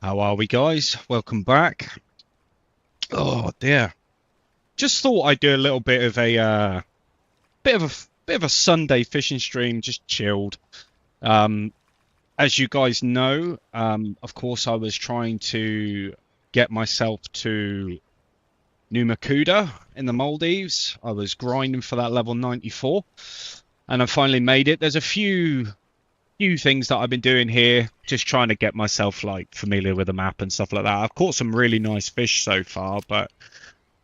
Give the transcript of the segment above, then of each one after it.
How are we, guys? Welcome back. Oh dear. Just thought I'd do a little bit of a bit of a Sunday fishing stream, just chilled. As you guys know, of course, I was trying to get myself to New Makuta in the Maldives. I was grinding for that level 94, and I finally made it. There's a few things that I've been doing here, just trying to get myself like familiar with the map and stuff like that. I've caught some really nice fish so far, but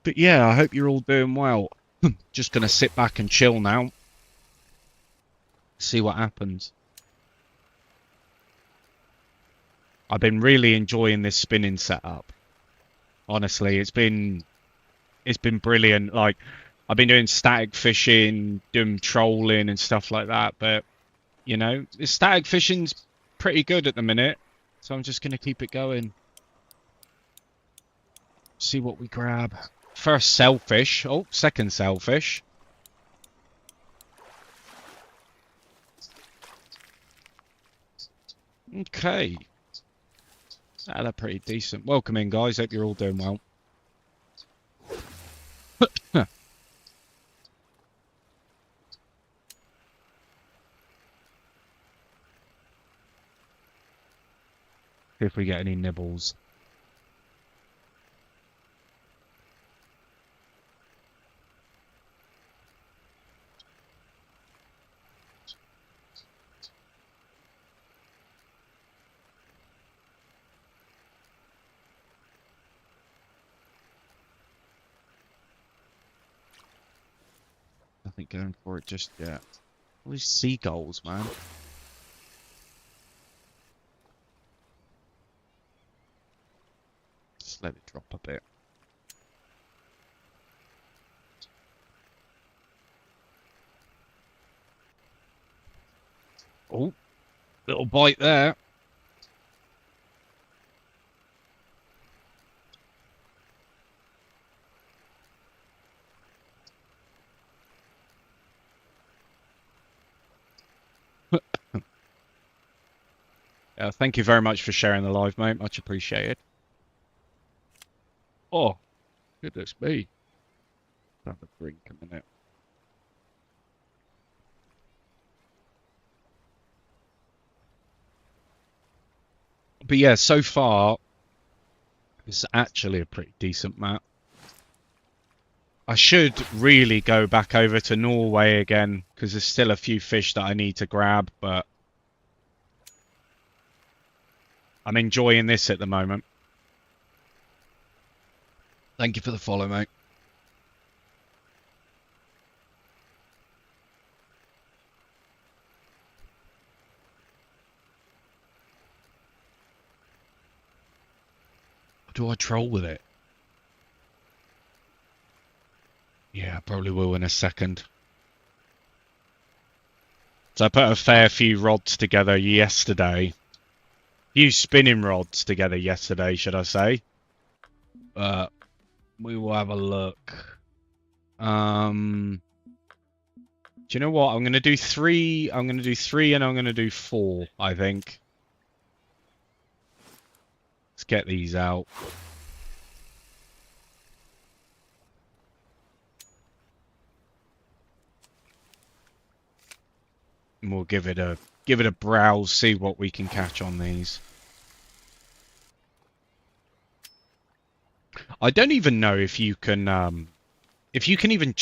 yeah, I hope you're all doing well. Just gonna sit back and chill now. See what happens. I've been really enjoying this spinning setup. Honestly, it's been brilliant. Like, I've been doing static fishing, doing trolling and stuff like that, but you know, the static fishing's pretty good at the minute, so I'm just gonna keep it going. See what we grab. First sailfish. Oh, second sailfish. Okay. Ah, they're pretty decent. Welcome in, guys. Hope you're all doing well. See if we get any nibbles. Nothing going for it just yet. All these seagulls, man. Just let it drop a bit. Oh, little bite there. Thank you very much for sharing the live, mate. Much appreciated. Oh, goodness me. Have a drink a minute. But yeah, so far, it's actually a pretty decent map. I should really go back over to Norway again, because there's still a few fish that I need to grab, but I'm enjoying this at the moment. Thank you for the follow, mate. Do I troll with it? Yeah, I probably will in a second. So I put a fair few rods together yesterday. Few spinning rods together yesterday, should I say. We will have a look. Do you know what? I'm going to do 3. I'm going to do 3 and I'm going to do 4, I think. Let's get these out. And we'll give it a browse, see what we can catch on these. I don't even know if you can even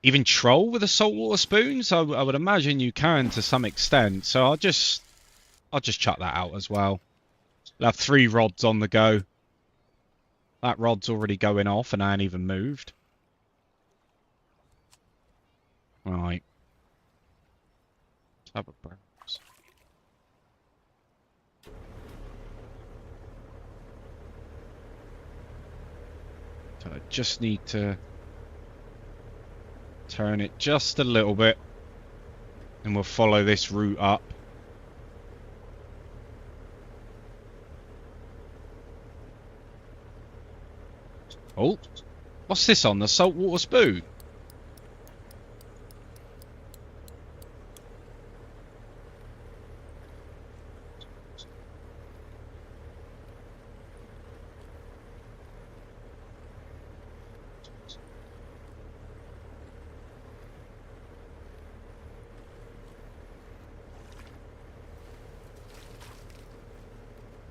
even troll with a saltwater spoons. I would imagine you can to some extent. So I'll just chuck that out as well. I'll have 3 rods on the go. That rod's already going off and I ain't even moved. Right. Let's have a browse. So I just need to turn it just a little bit and we'll follow this route up. Oh, what's this on? The saltwater spoon?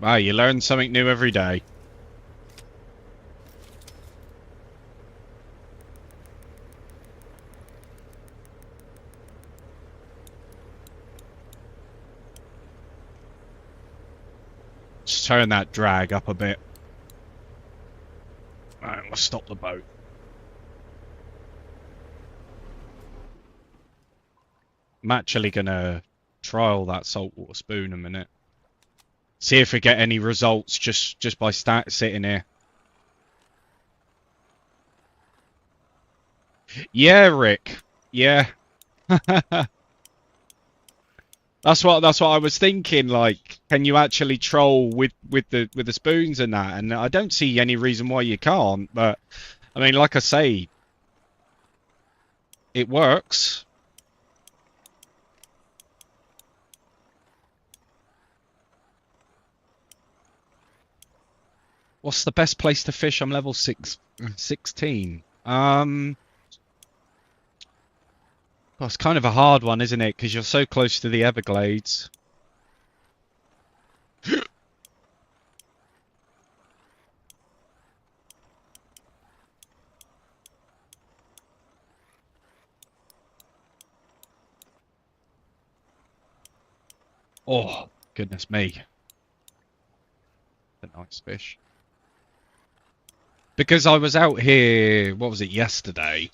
Wow, you learn something new every day. Just turn that drag up a bit. Alright, we'll stop the boat. I'm actually gonna trial that saltwater spoon a minute. See if we get any results just by sitting here. Yeah, Rick. Yeah. That's what I was thinking. Like, can you actually troll with the spoons and that? And I don't see any reason why you can't. But I mean, like I say, it works. What's the best place to fish? I'm level 16. Well, it's kind of a hard one, isn't it? Because you're so close to the Everglades. Oh, goodness me. A nice fish. Because I was out here, what was it, yesterday?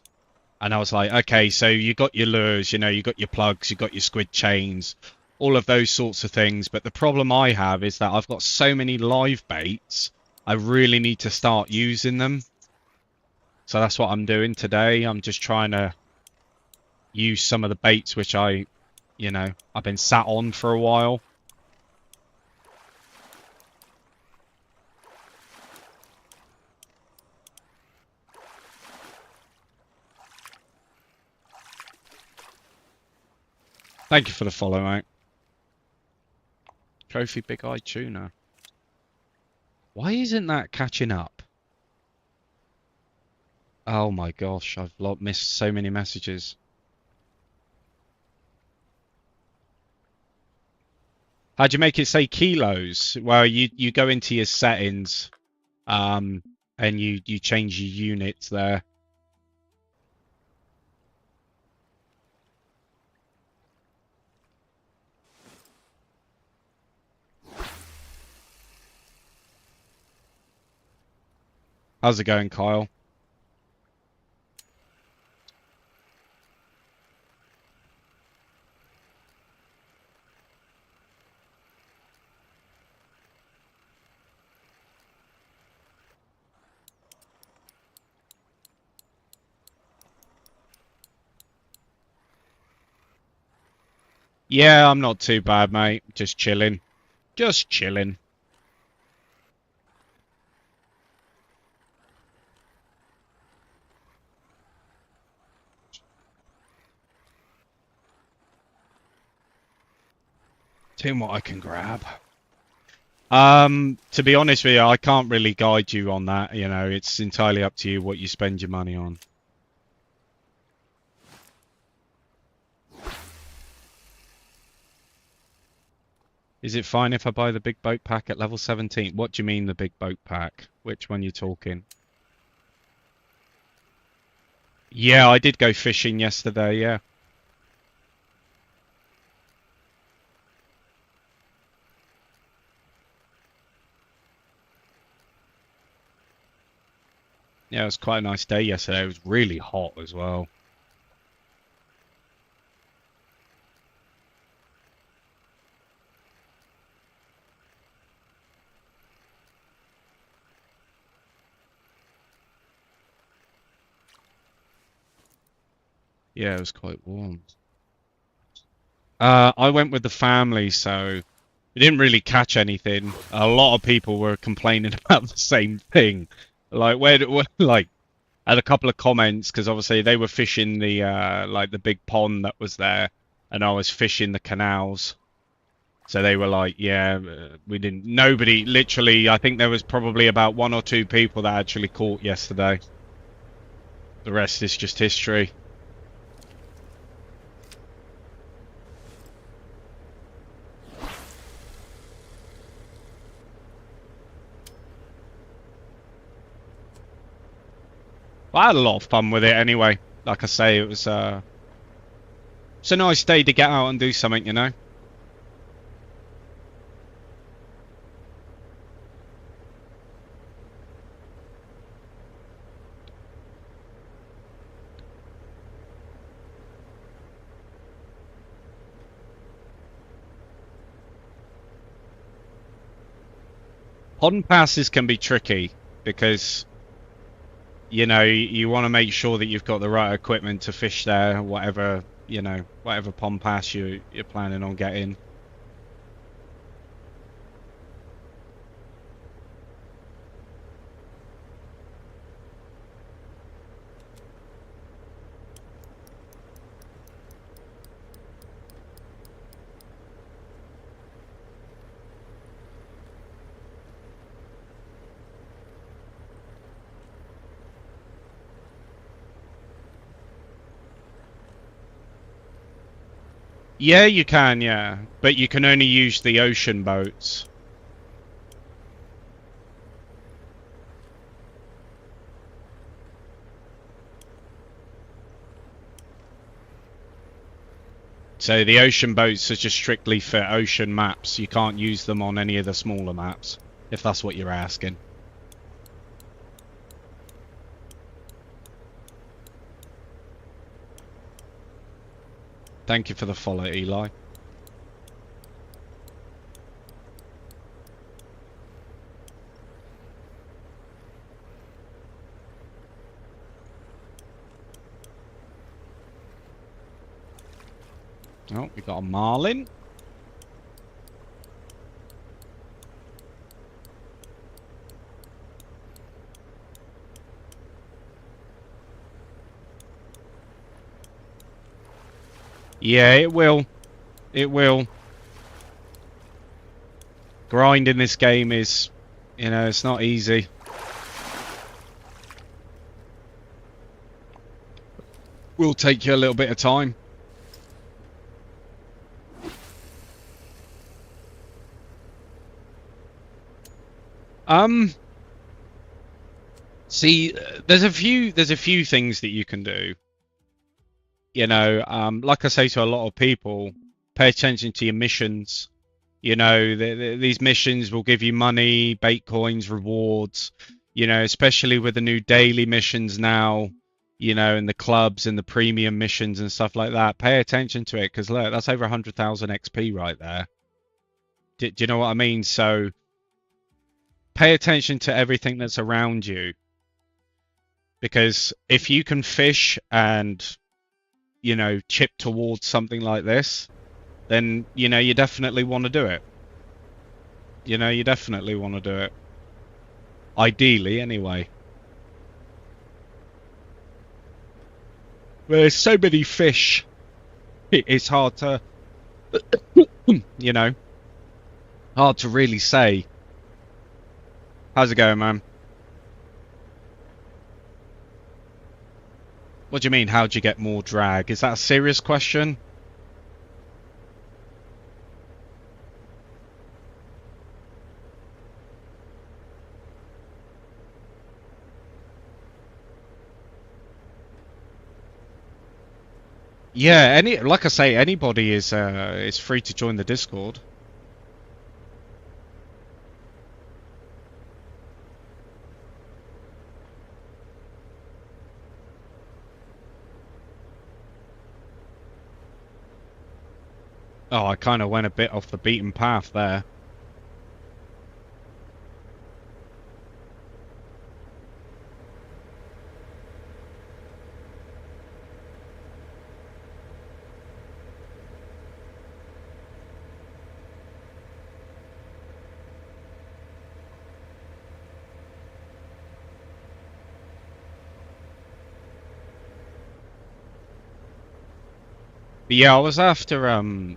And I was like, okay, so you got your lures, you know, you got your plugs, you got your squid chains, all of those sorts of things. But the problem I have is that I've got so many live baits, I really need to start using them. So that's what I'm doing today. I'm just trying to use some of the baits which I've been sat on for a while. Thank you for the follow, mate. Trophy big eye tuna. Why isn't that catching up? Oh my gosh, I've missed so many messages. How'd you make it say kilos? Well, you go into your settings, and you change your units there. How's it going, Kyle? Yeah, I'm not too bad, mate. Just chilling. Just chilling. Seeing what I can grab. To be honest with you, I can't really guide you on that. You know, it's entirely up to you what you spend your money on. Is it fine if I buy the big boat pack at level 17? What do you mean the big boat pack? Which one you talking? Yeah, I did go fishing yesterday, yeah. Yeah, it was quite a nice day yesterday. It was really hot as well. Yeah, it was quite warm. I went with the family, so we didn't really catch anything. A lot of people were complaining about the same thing. Like, like, I had a couple of comments because obviously they were fishing the like the big pond that was there, and I was fishing the canals. So they were like, yeah, we didn't. Nobody, literally, I think there was probably about 1 or 2 people that actually caught yesterday. The rest is just history. I had a lot of fun with it anyway. Like I say, it's a nice day to get out and do something, you know. Pond passes can be tricky because, you know, you want to make sure that you've got the right equipment to fish there, whatever, you know, whatever pond pass you're planning on getting. Yeah, you can, yeah, but you can only use the ocean boats. So the ocean boats are just strictly for ocean maps. You can't use them on any of the smaller maps, if that's what you're asking. Thank you for the follow, Eli. Oh, we got a marlin. Yeah, it will. It will. Grinding this game is, you know, it's not easy. Will take you a little bit of time. See, there's a few things that you can do. You know, like I say to a lot of people, pay attention to your missions. You know, these missions will give you money, bait coins, rewards. You know, especially with the new daily missions now. You know, and the clubs and the premium missions and stuff like that. Pay attention to it because look, that's over 100,000 XP right there. Do you know what I mean? So pay attention to everything that's around you. Because if you can fish and, you know, chip towards something like this, then, you know, you definitely want to do it. You know, you definitely want to do it. Ideally, anyway. There's so many fish. It's hard to, you know, hard to really say. How's it going, man? What do you mean, how'd you get more drag? Is that a serious question? Yeah, like I say, anybody is free to join the Discord. Oh, I kind of went a bit off the beaten path there. But yeah, I was after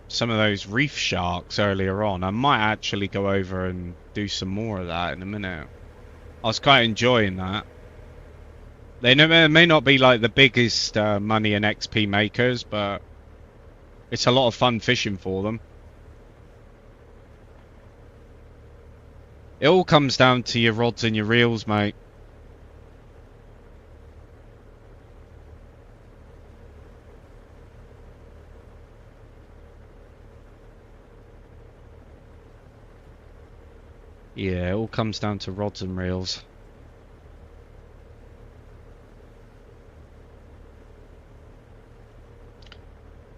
some of those reef sharks earlier on. I might actually go over and do some more of that in a minute. I was quite enjoying that. They may not be like the biggest money and XP makers, but it's a lot of fun fishing for them. It all comes down to your rods and your reels, mate. Yeah, it all comes down to rods and reels.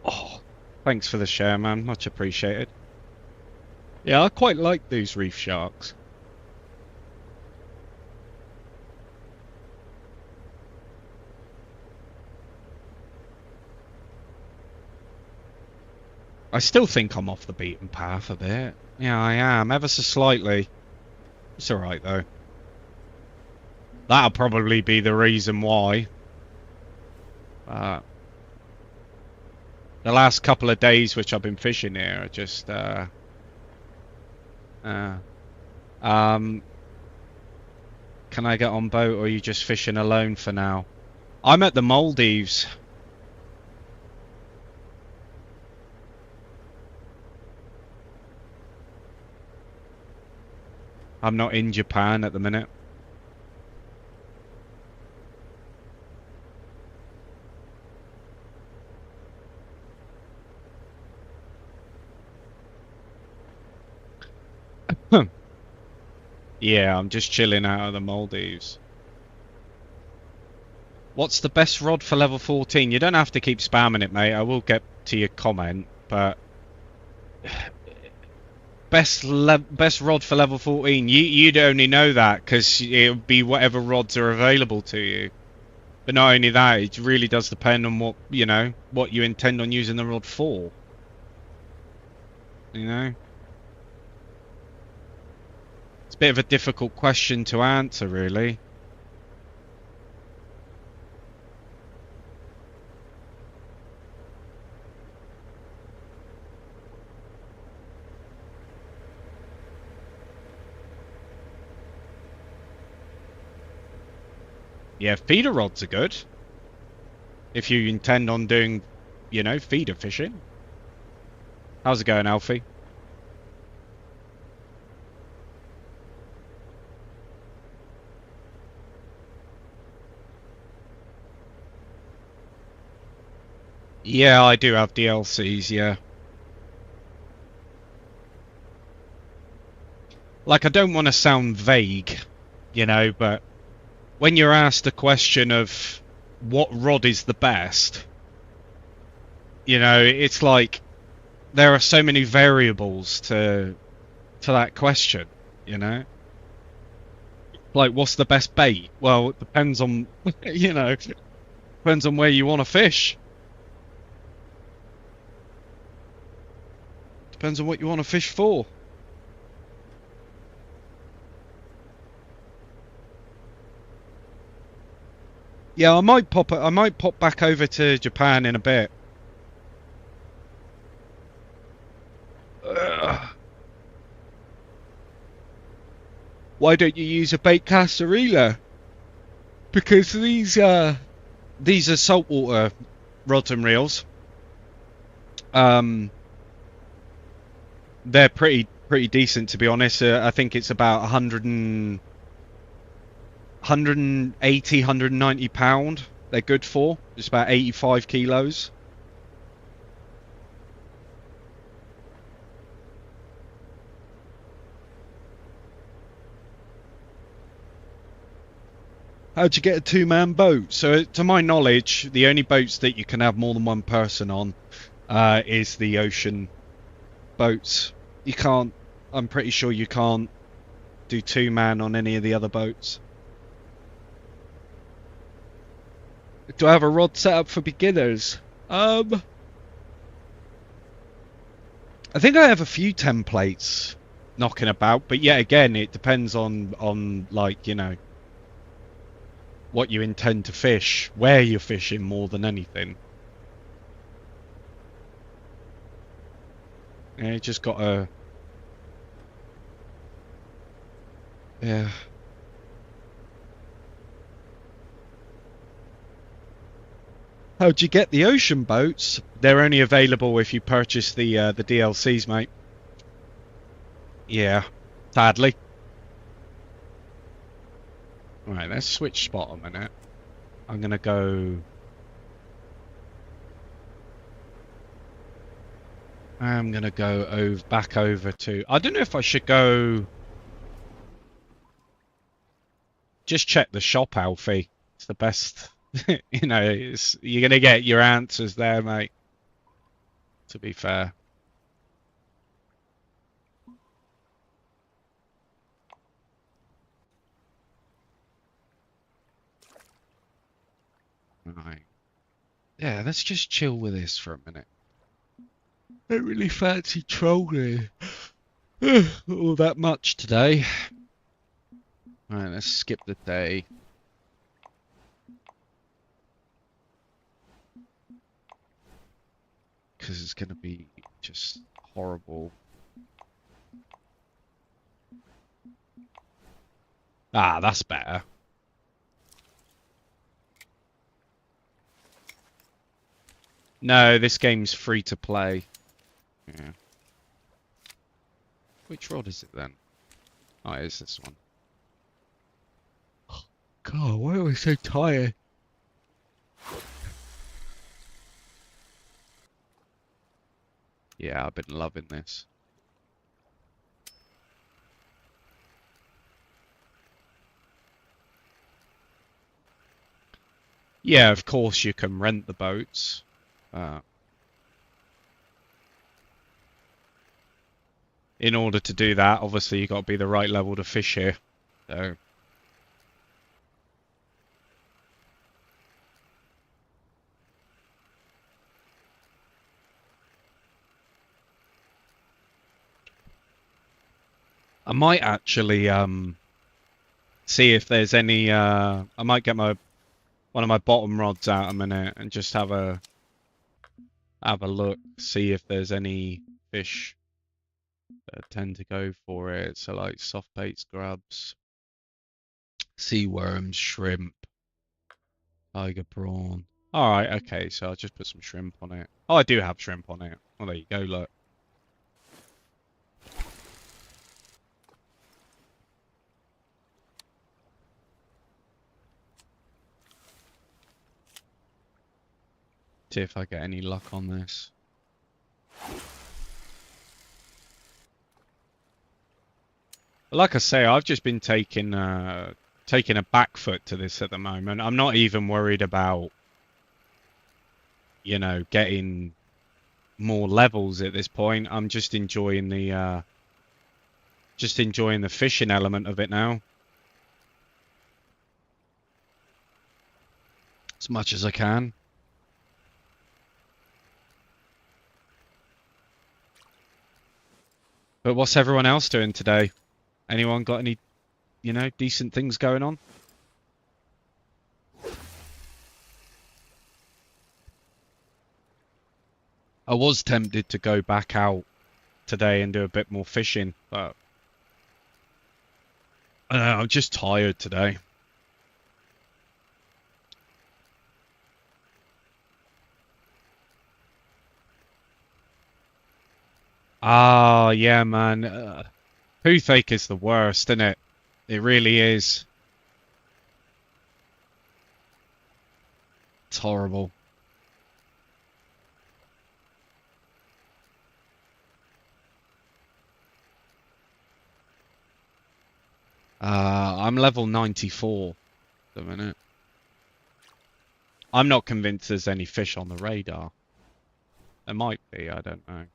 Oh, thanks for the share, man. Much appreciated. Yeah, I quite like these reef sharks. I still think I'm off the beaten path a bit. Yeah, I am, ever so slightly. It's alright, though. That'll probably be the reason why. The last couple of days which I've been fishing here are just, can I get on boat, or are you just fishing alone for now? I'm at the Maldives. I'm not in Japan at the minute. Yeah, I'm just chilling out of the Maldives. What's the best rod for level 14? You don't have to keep spamming it, mate. I will get to your comment, but best rod for level 14. You'd only know that because it would be whatever rods are available to you. But not only that, it really does depend on what what you intend on using the rod for. You know, it's a bit of a difficult question to answer, really. Yeah, feeder rods are good if you intend on doing, feeder fishing. How's it going, Alfie? Yeah, I do have DLCs, yeah. Like, I don't want to sound vague, but when you're asked a question of what rod is the best, it's like there are so many variables to that question, Like, what's the best bait? Well, it depends on, depends on where you want to fish. Depends on what you want to fish for. Yeah, I might pop back over to Japan in a bit. Ugh. Why don't you use a bait caster reeler? Because these are saltwater rods and reels. They're pretty decent, to be honest. I think it's about 180, 190 pound. They're good for. It's about 85 kilos. How'd you get a two-man boat? So, to my knowledge, the only boats that you can have more than one person on is the ocean boats. You can't. I'm pretty sure you can't do two-man on any of the other boats. Do I have a rod set up for beginners? I think I have a few templates knocking about, but yet again, it depends on like, what you intend to fish, where you're fishing more than anything. Yeah, you just gotta... Yeah. How'd you get the ocean boats? They're only available if you purchase the DLCs, mate. Yeah, sadly. Right, let's switch spot a minute. I'm gonna go... back over to... I don't know if I should go just check the shop, Alfie. It's the best. You know, you're gonna get your answers there, mate. To be fair. Right. Yeah, let's just chill with this for a minute. I don't really fancy trolling all that much today. Alright, let's skip the day. Because it's going to be just horrible. Ah, that's better. No, this game's free to play. Yeah. Which rod is it then? Oh, it is this one. God, why am I so tired? Yeah, I've been loving this. Yeah, of course you can rent the boats. In order to do that, obviously you've got to be the right level to fish here. So. I might actually see if there's any I might get one of my bottom rods out a minute and just have a look, see if there's any fish that tend to go for it. So like soft baits, grubs, sea worms, shrimp, tiger prawn. Alright, okay, so I'll just put some shrimp on it. Oh, I do have shrimp on it. Well, there you go, look. See if I get any luck on this. Like I say, I've just been taking a back foot to this at the moment. I'm not even worried about, you know, getting more levels at this point. I'm just enjoying the fishing element of it now. As much as I can. But what's everyone else doing today? Anyone got any, you know, decent things going on? I was tempted to go back out today and do a bit more fishing, but I don't know, I'm just tired today. Ah, yeah, man. Toothache is the worst, isn't it? It really is. It's horrible. I'm level 94 at the minute. I'm not convinced there's any fish on the radar. There might be, I don't know.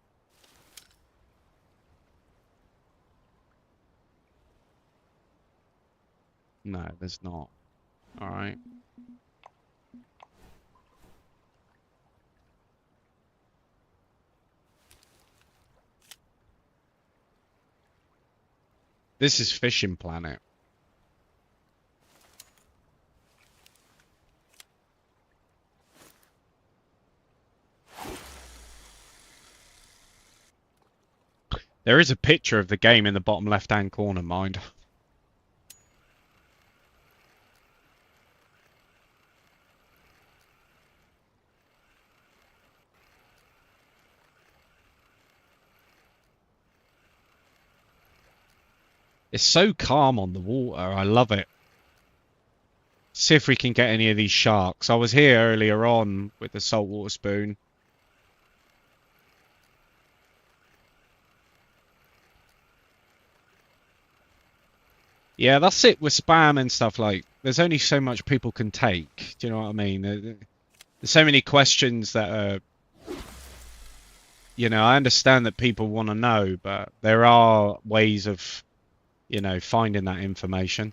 No, there's not. Alright. This is Fishing Planet. There is a picture of the game in the bottom left-hand corner, mind. It's so calm on the water. I love it. See if we can get any of these sharks. I was here earlier on with the saltwater spoon. Yeah, that's it with spam and stuff. Like, there's only so much people can take. Do you know what I mean? There's so many questions that are, I understand that people want to know, but there are ways of, finding that information.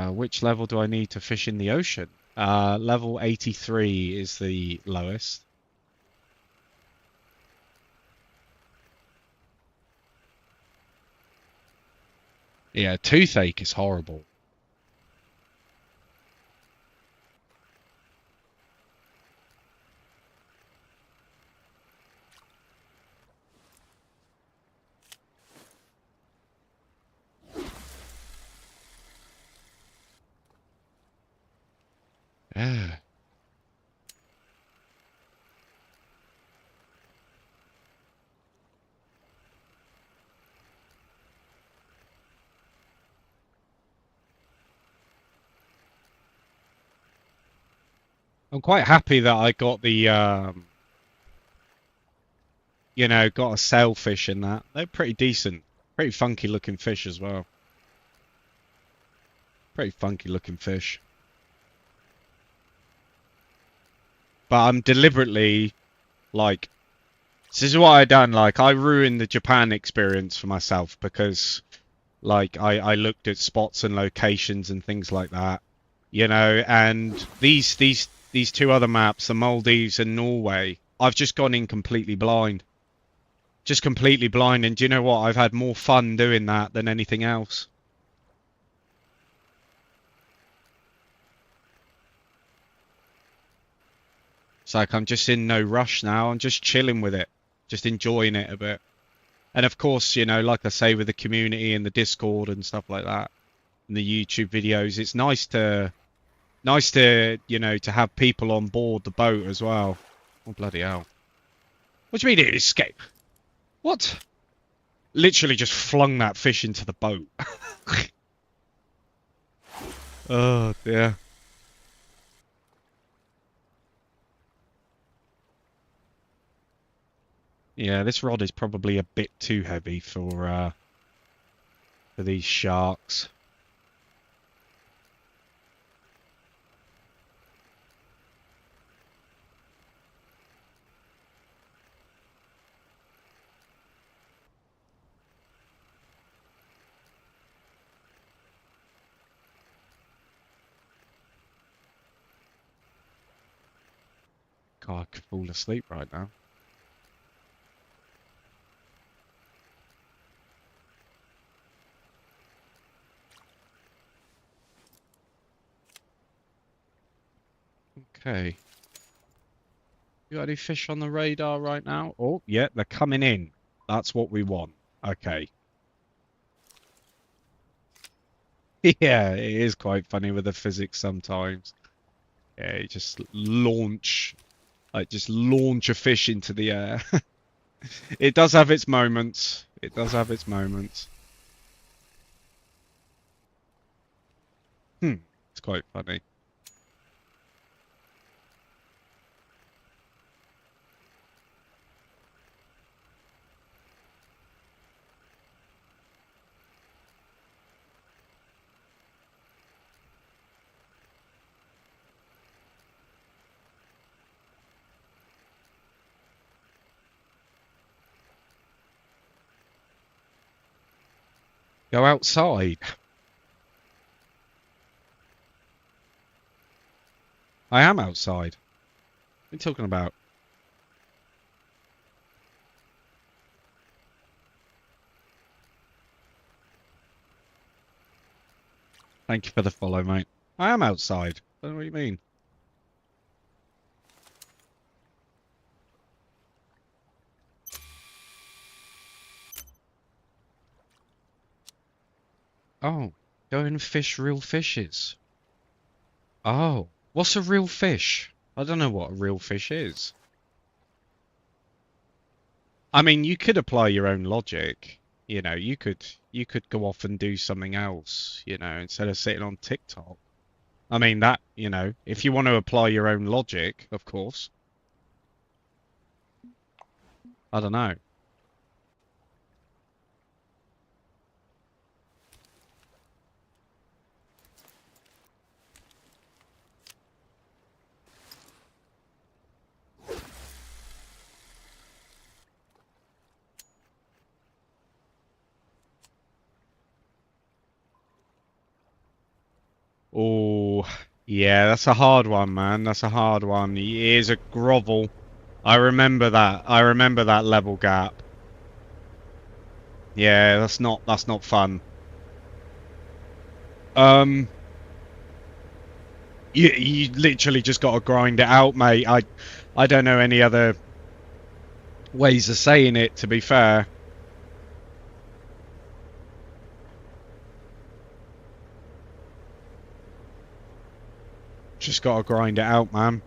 Which level do I need to fish in the ocean? Level 83 is the lowest. Yeah, toothache is horrible. Yeah. I'm quite happy that I got the, got a sailfish in that. They're pretty decent. Pretty funky looking fish as well. Pretty funky looking fish. But I'm deliberately, like, this is what I done. Like, I ruined the Japan experience for myself because, like, I looked at spots and locations and things like that, and these two other maps, the Maldives and Norway, I've just gone in completely blind. Just completely blind, and do you know what? I've had more fun doing that than anything else. It's like I'm just in no rush now. I'm just chilling with it, just enjoying it a bit. And of course, like I say, with the community and the Discord and stuff like that, and the YouTube videos, it's nice to to have people on board the boat as well. Oh bloody hell! What do you mean it escape? What? Literally just flung that fish into the boat. Oh dear. Yeah, this rod is probably a bit too heavy for these sharks. God, I could fall asleep right now. Okay. You got any fish on the radar right now? Oh, yeah, they're coming in. That's what we want. Okay. Yeah, it is quite funny with the physics sometimes. Yeah, you just launch a fish into the air. It does have its moments. It does have its moments. It's quite funny. Go outside. I am outside. What are you talking about? Thank you for the follow, mate. I am outside. I don't know what you mean. Oh, go and fish real fishes. Oh, what's a real fish? I don't know what a real fish is. I mean, you could apply your own logic. You could go off and do something else, instead of sitting on TikTok. I mean that, if you want to apply your own logic, of course. I don't know. Oh, yeah, that's a hard one, man. That's a hard one. He is a grovel. I remember that. I remember that level gap. Yeah, that's not fun. Um, you literally just got to grind it out, mate. I don't know any other ways of saying it, to be fair. Just got to grind it out, man.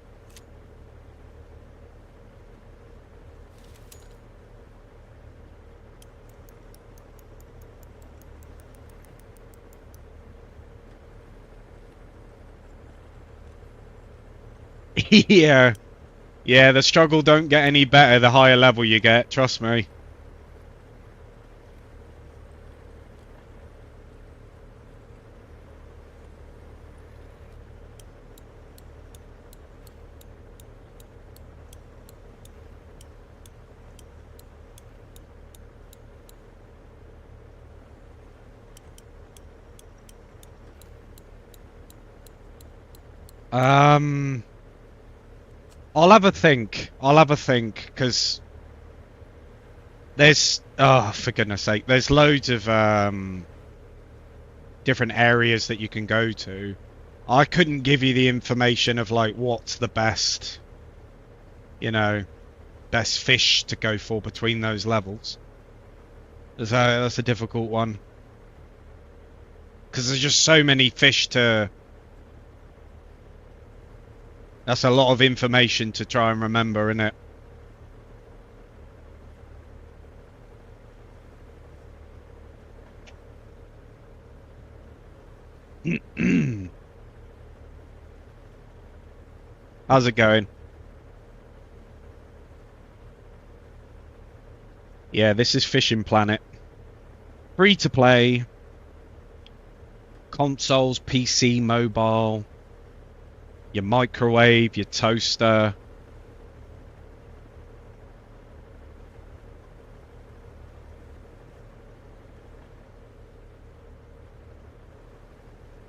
Yeah. Yeah, the struggle don't get any better the higher level you get, trust me. Um, I'll have a think. I'll have a think, because there's, oh, for goodness sake, there's loads of different areas that you can go to. I couldn't give you the information of like what's the best, you know, best fish to go for between those levels. That's a difficult one, because there's just so many fish to. That's a lot of information to try and remember, isn't it? How's it going? Yeah, this is Fishing Planet. Free to play. Consoles, PC, mobile. Your microwave, your toaster.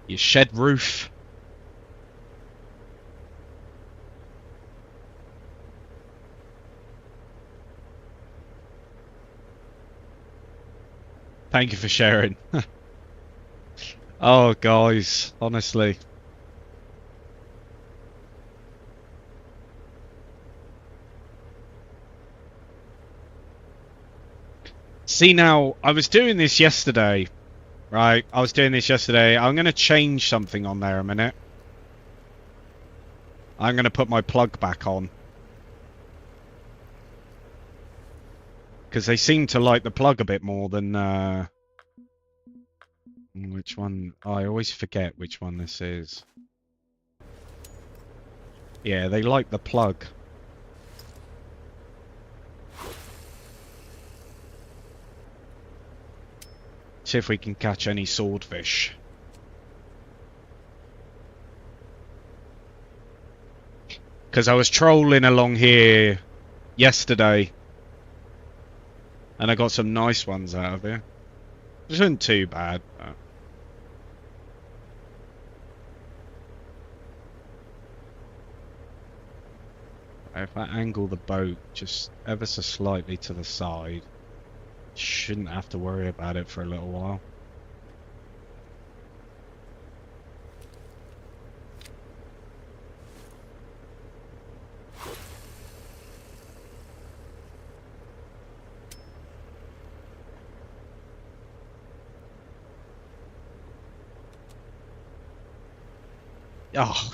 Your shed roof. Thank you for sharing. Oh, guys, honestly. See, now, I was doing this yesterday, right? I was doing this yesterday. I'm going to change something on there a minute. I'm going to put my plug back on. Because they seem to like the plug a bit more than, which one? Oh, I always forget which one this is. Yeah, they like the plug. See if we can catch any swordfish. Because I was trolling along here yesterday, and I got some nice ones out of it. It wasn't too bad, but... If I angle the boat just ever so slightly to the side, shouldn't have to worry about it for a little while. Oh,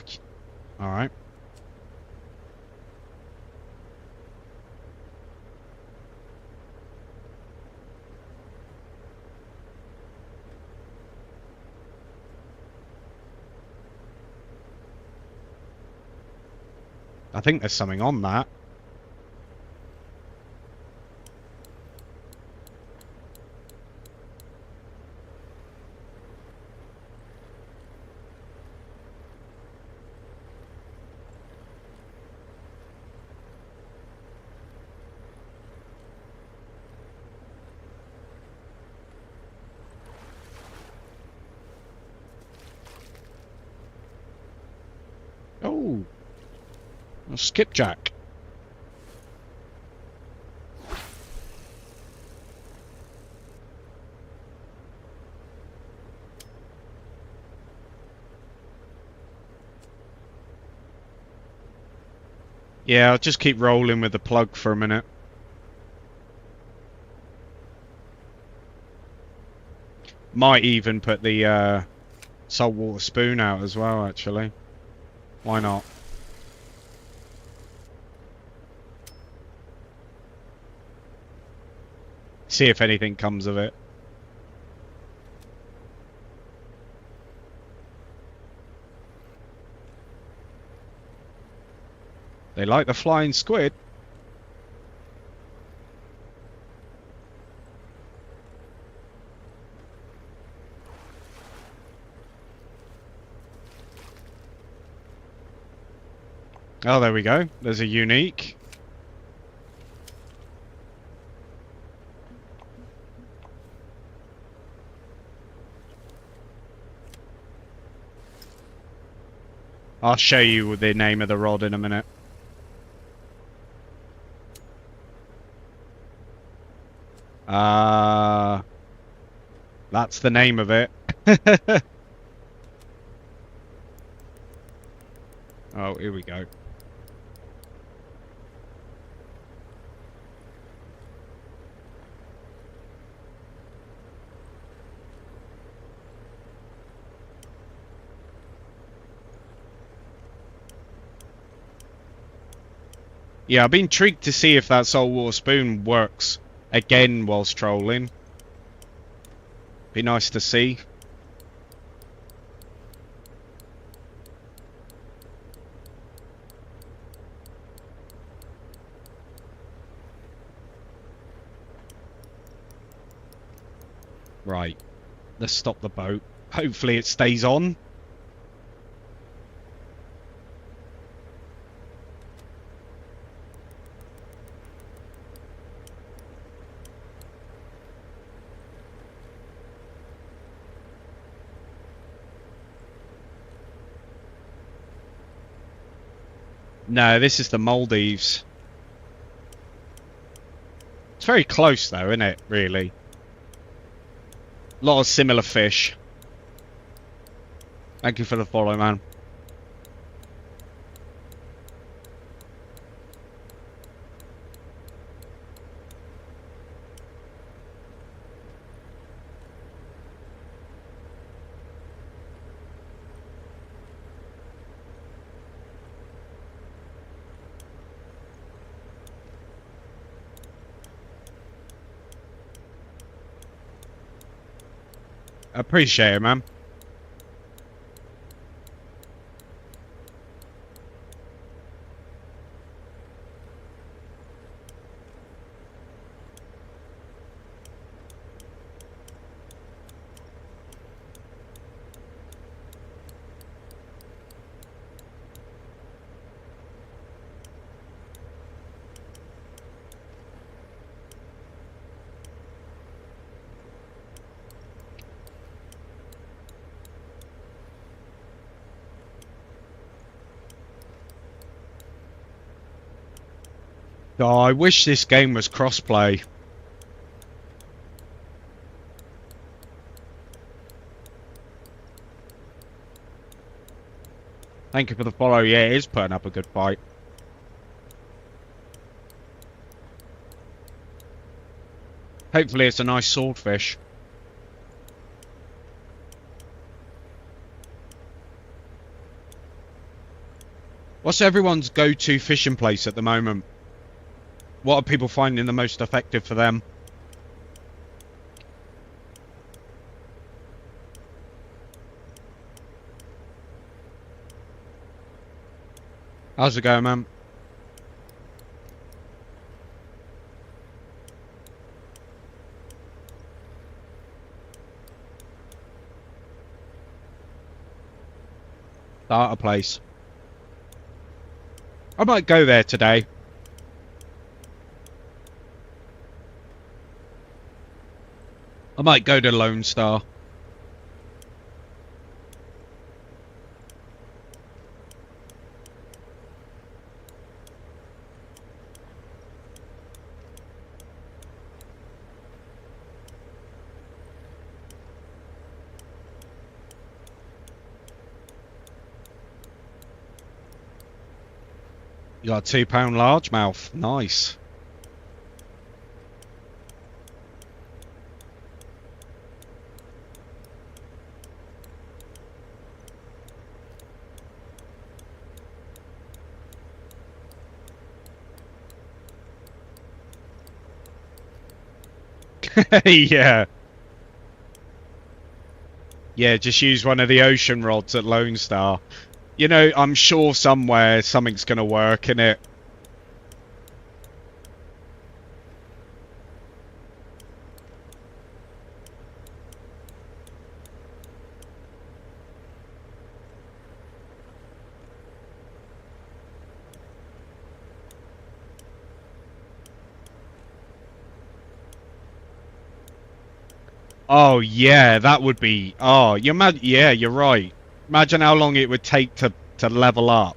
alright. I think there's something on that. skipjack. Yeah, I'll just keep rolling with the plug for a minute. Might even put the saltwater spoon out as well, actually. Why not? See if anything comes of it. They like the flying squid. Oh, there we go. There's a unique. I'll show you the name of the rod in a minute. That's the name of it. Oh, here we go. Yeah, I've been intrigued to see if that saltwater spoon works again whilst trolling. Be nice to see. Right, let's stop the boat. Hopefully it stays on. No, this is the Maldives. It's very close though, isn't it, really? A lot of similar fish. Thank you for the follow, man. Appreciate it, man. Oh, I wish this game was crossplay. Thank you for the follow. Yeah, it is putting up a good fight. Hopefully it's a nice swordfish. What's everyone's go-to fishing place at the moment? What are people finding the most effective for them? How's it going, man? Starter place. I might go there today. I might go to Lone Star. You got a £2 largemouth. Nice. Yeah. Yeah, just use one of the ocean rods at Lone Star. You know, I'm sure somewhere something's going to work in it. Oh, yeah, that would be... Oh, yeah, you're right. Imagine how long it would take to level up.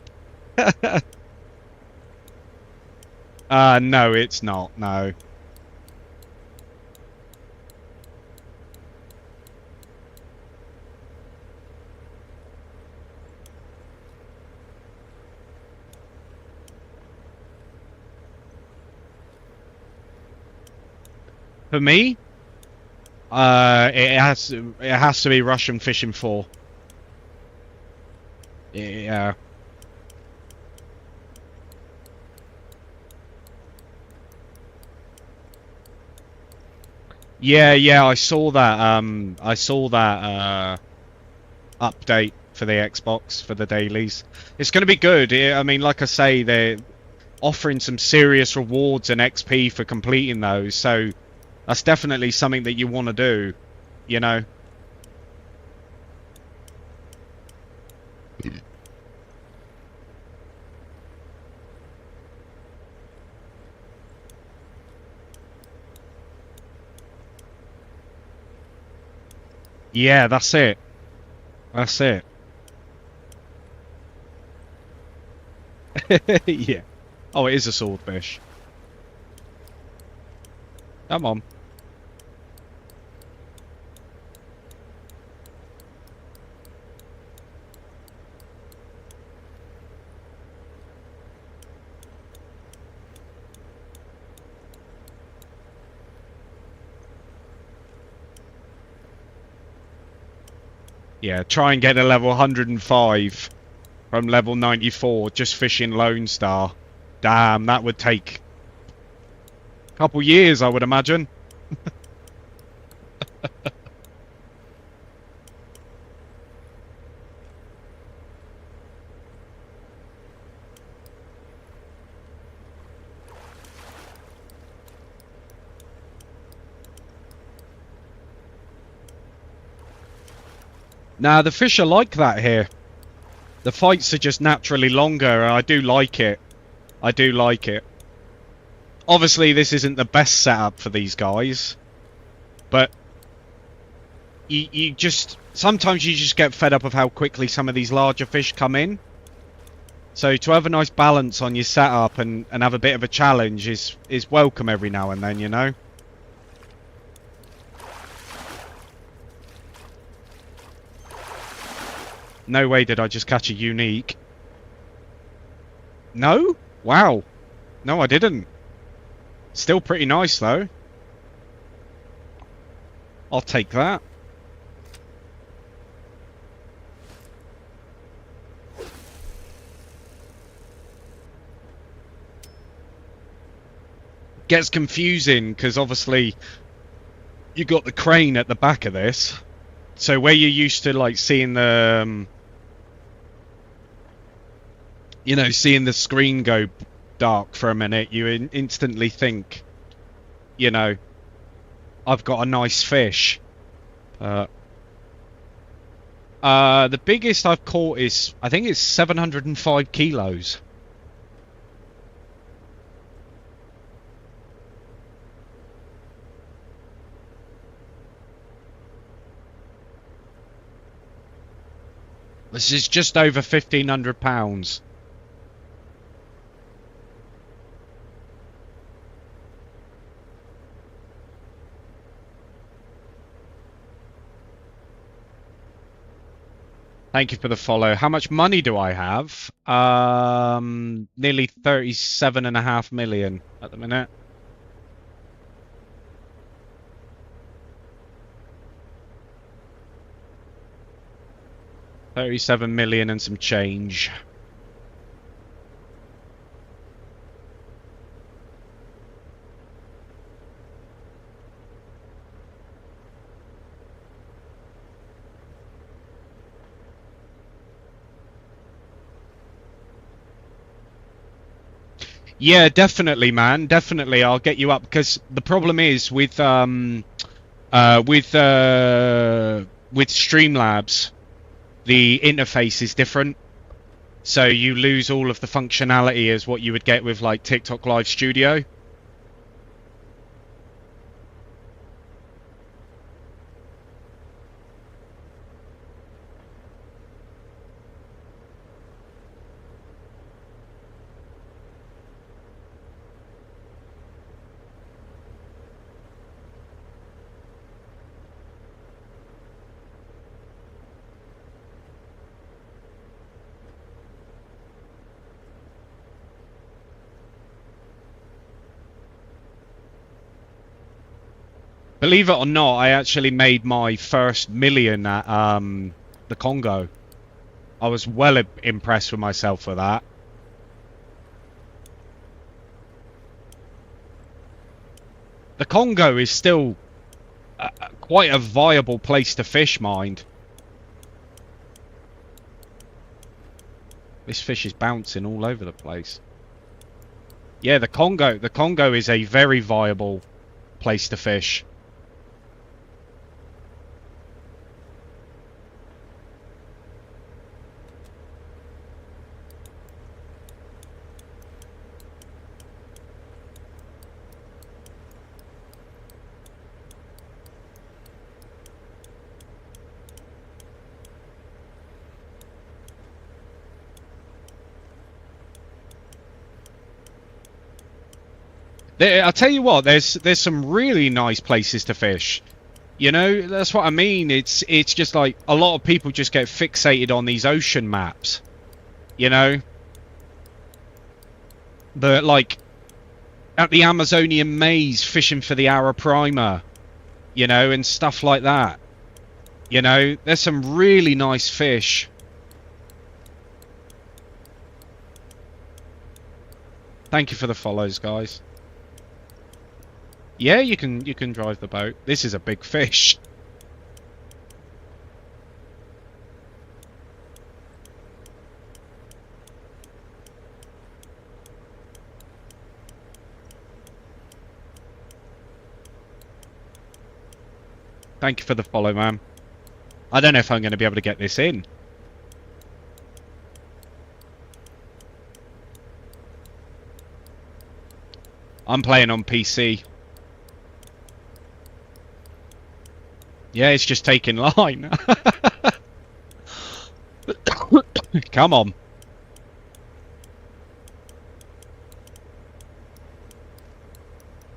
No, it's not. No. For me, it has to be Russian Fishing 4. Yeah. Yeah, I saw that update for the Xbox for the dailies. It's going to be good. I mean, like I say, they're offering some serious rewards and XP for completing those, so that's definitely something that you want to do, you know. Yeah, that's it. That's it. Yeah. Oh, it is a swordfish. Come on. Yeah, try and get a level 105 from level 94 just fishing Lone Star. Damn, that would take a couple years, I would imagine. Nah, the fish are like that here. The fights are just naturally longer, and I do like it. I do like it. Obviously, this isn't the best setup for these guys, but you just... Sometimes you just get fed up of how quickly some of these larger fish come in. So to have a nice balance on your setup and have a bit of a challenge is welcome every now and then, you know? No way did I just catch a unique. No? Wow. No, I didn't. Still pretty nice, though. I'll take that. Gets confusing, because obviously you got the crane at the back of this. So where you're used to, like, seeing the... you know, seeing the screen go dark for a minute, you instantly think, you know, I've got a nice fish. The biggest I've caught is, I think it's 705 kilos. This is just over £1,500. Thank you for the follow. How much money do I have? Nearly 37.5 million at the minute. $37 million and some change. Yeah, definitely, man. Definitely, I'll get you up because the problem is with Streamlabs, the interface is different, so you lose all of the functionality as what you would get with like TikTok Live Studio. Believe it or not, I actually made my first million at the Congo. I was well impressed with myself for that. The Congo is still quite a viable place to fish, mind. This fish is bouncing all over the place. Yeah, the Congo is a very viable place to fish. I'll tell you what, there's some really nice places to fish. You know, that's what I mean. It's just like a lot of people just get fixated on these ocean maps. You know, the like at the Amazonian maze fishing for the Arapaima, you know, and stuff like that. You know, there's some really nice fish. Thank you for the follows, guys. Yeah, you can drive the boat. This is a big fish. Thank you for the follow, man. I don't know if I'm going to be able to get this in. I'm playing on PC. Yeah, it's just taking line. Come on.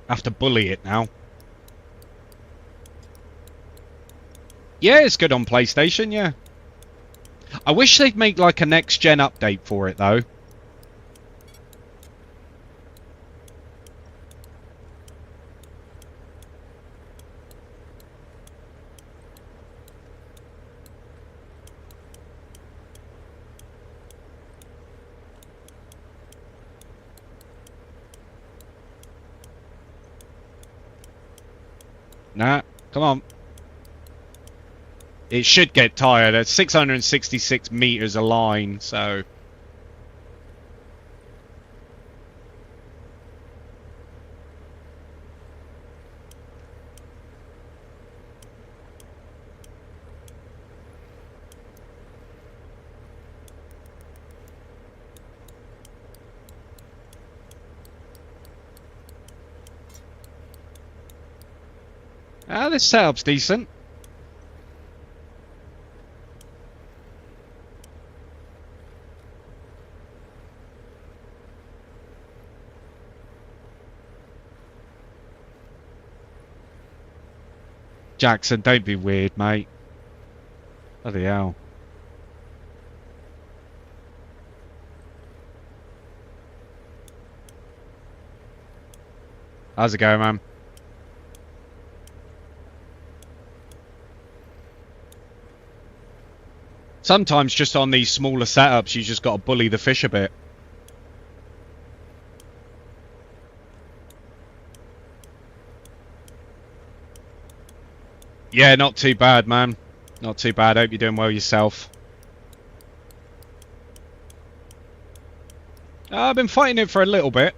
I have to bully it now. Yeah, it's good on PlayStation, yeah. I wish they'd make like a next-gen update for it, though. Nah, come on. It should get tired. It's 666 meters a line, so... Ah, this setup's decent. Jackson, don't be weird, mate. Bloody hell. How's it going, man? Sometimes just on these smaller setups, you just got to bully the fish a bit. Yeah, not too bad, man. Not too bad. Hope you're doing well yourself. I've been fighting it for a little bit.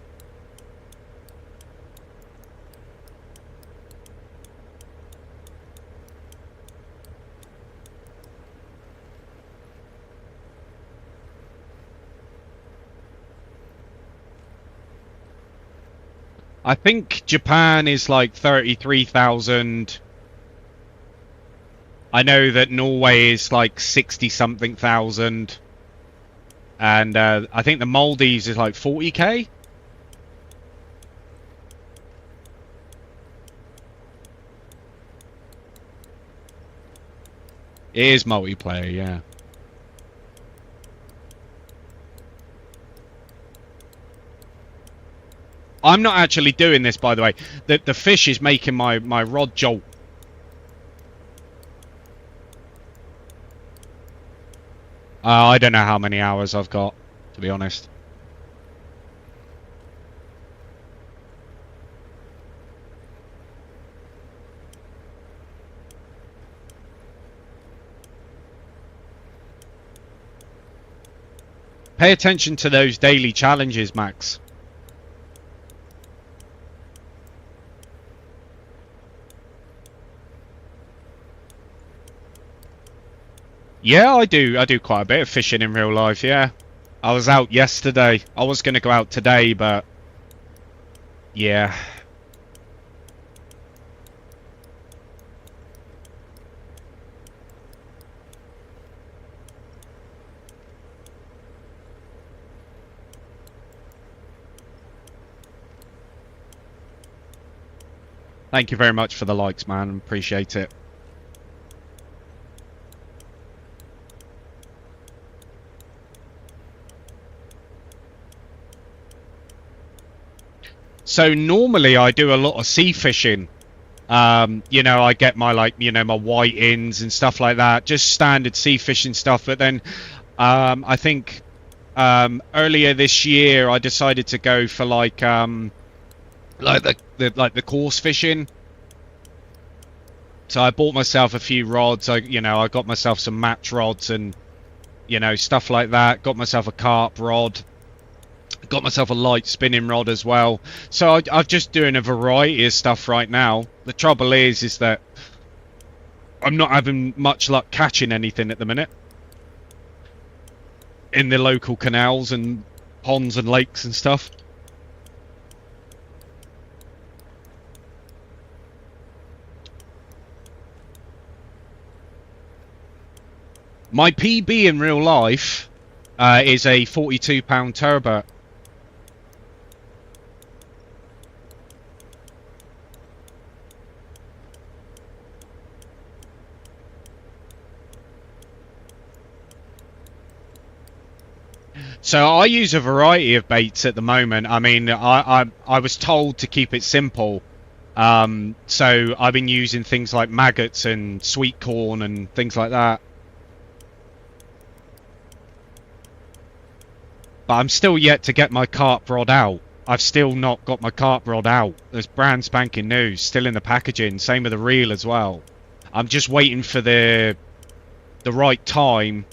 I think Japan is like 33,000. I know that Norway is like 60 something thousand. And I think the Maldives is like 40k. It is multiplayer, yeah. I'm not actually doing this, by the way. The fish is making my rod jolt. I don't know how many hours I've got, to be honest. Pay attention to those daily challenges, Max. Yeah, I do quite a bit of fishing in real life, yeah. I was out yesterday. I was going to go out today, but yeah. Thank you very much for the likes, man. Appreciate it. So normally I do a lot of sea fishing. You know, I get my my white-ins and stuff like that, just standard sea fishing stuff. But then I think earlier this year I decided to go for like the course fishing. So I bought myself a few rods. I got myself some match rods and stuff like that. Got myself a carp rod. Got myself a light spinning rod as well. So I'm just doing a variety of stuff right now. The trouble is that I'm not having much luck catching anything at the minute in the local canals and ponds and lakes and stuff. My PB in real life is a 42-pound turbot. So I use a variety of baits at the moment. I mean, I was told to keep it simple. So I've been using things like maggots and sweet corn and things like that. But I'm still yet to get my carp rod out. I've still not got my carp rod out. There's brand spanking new, still in the packaging. Same with the reel as well. I'm just waiting for the right time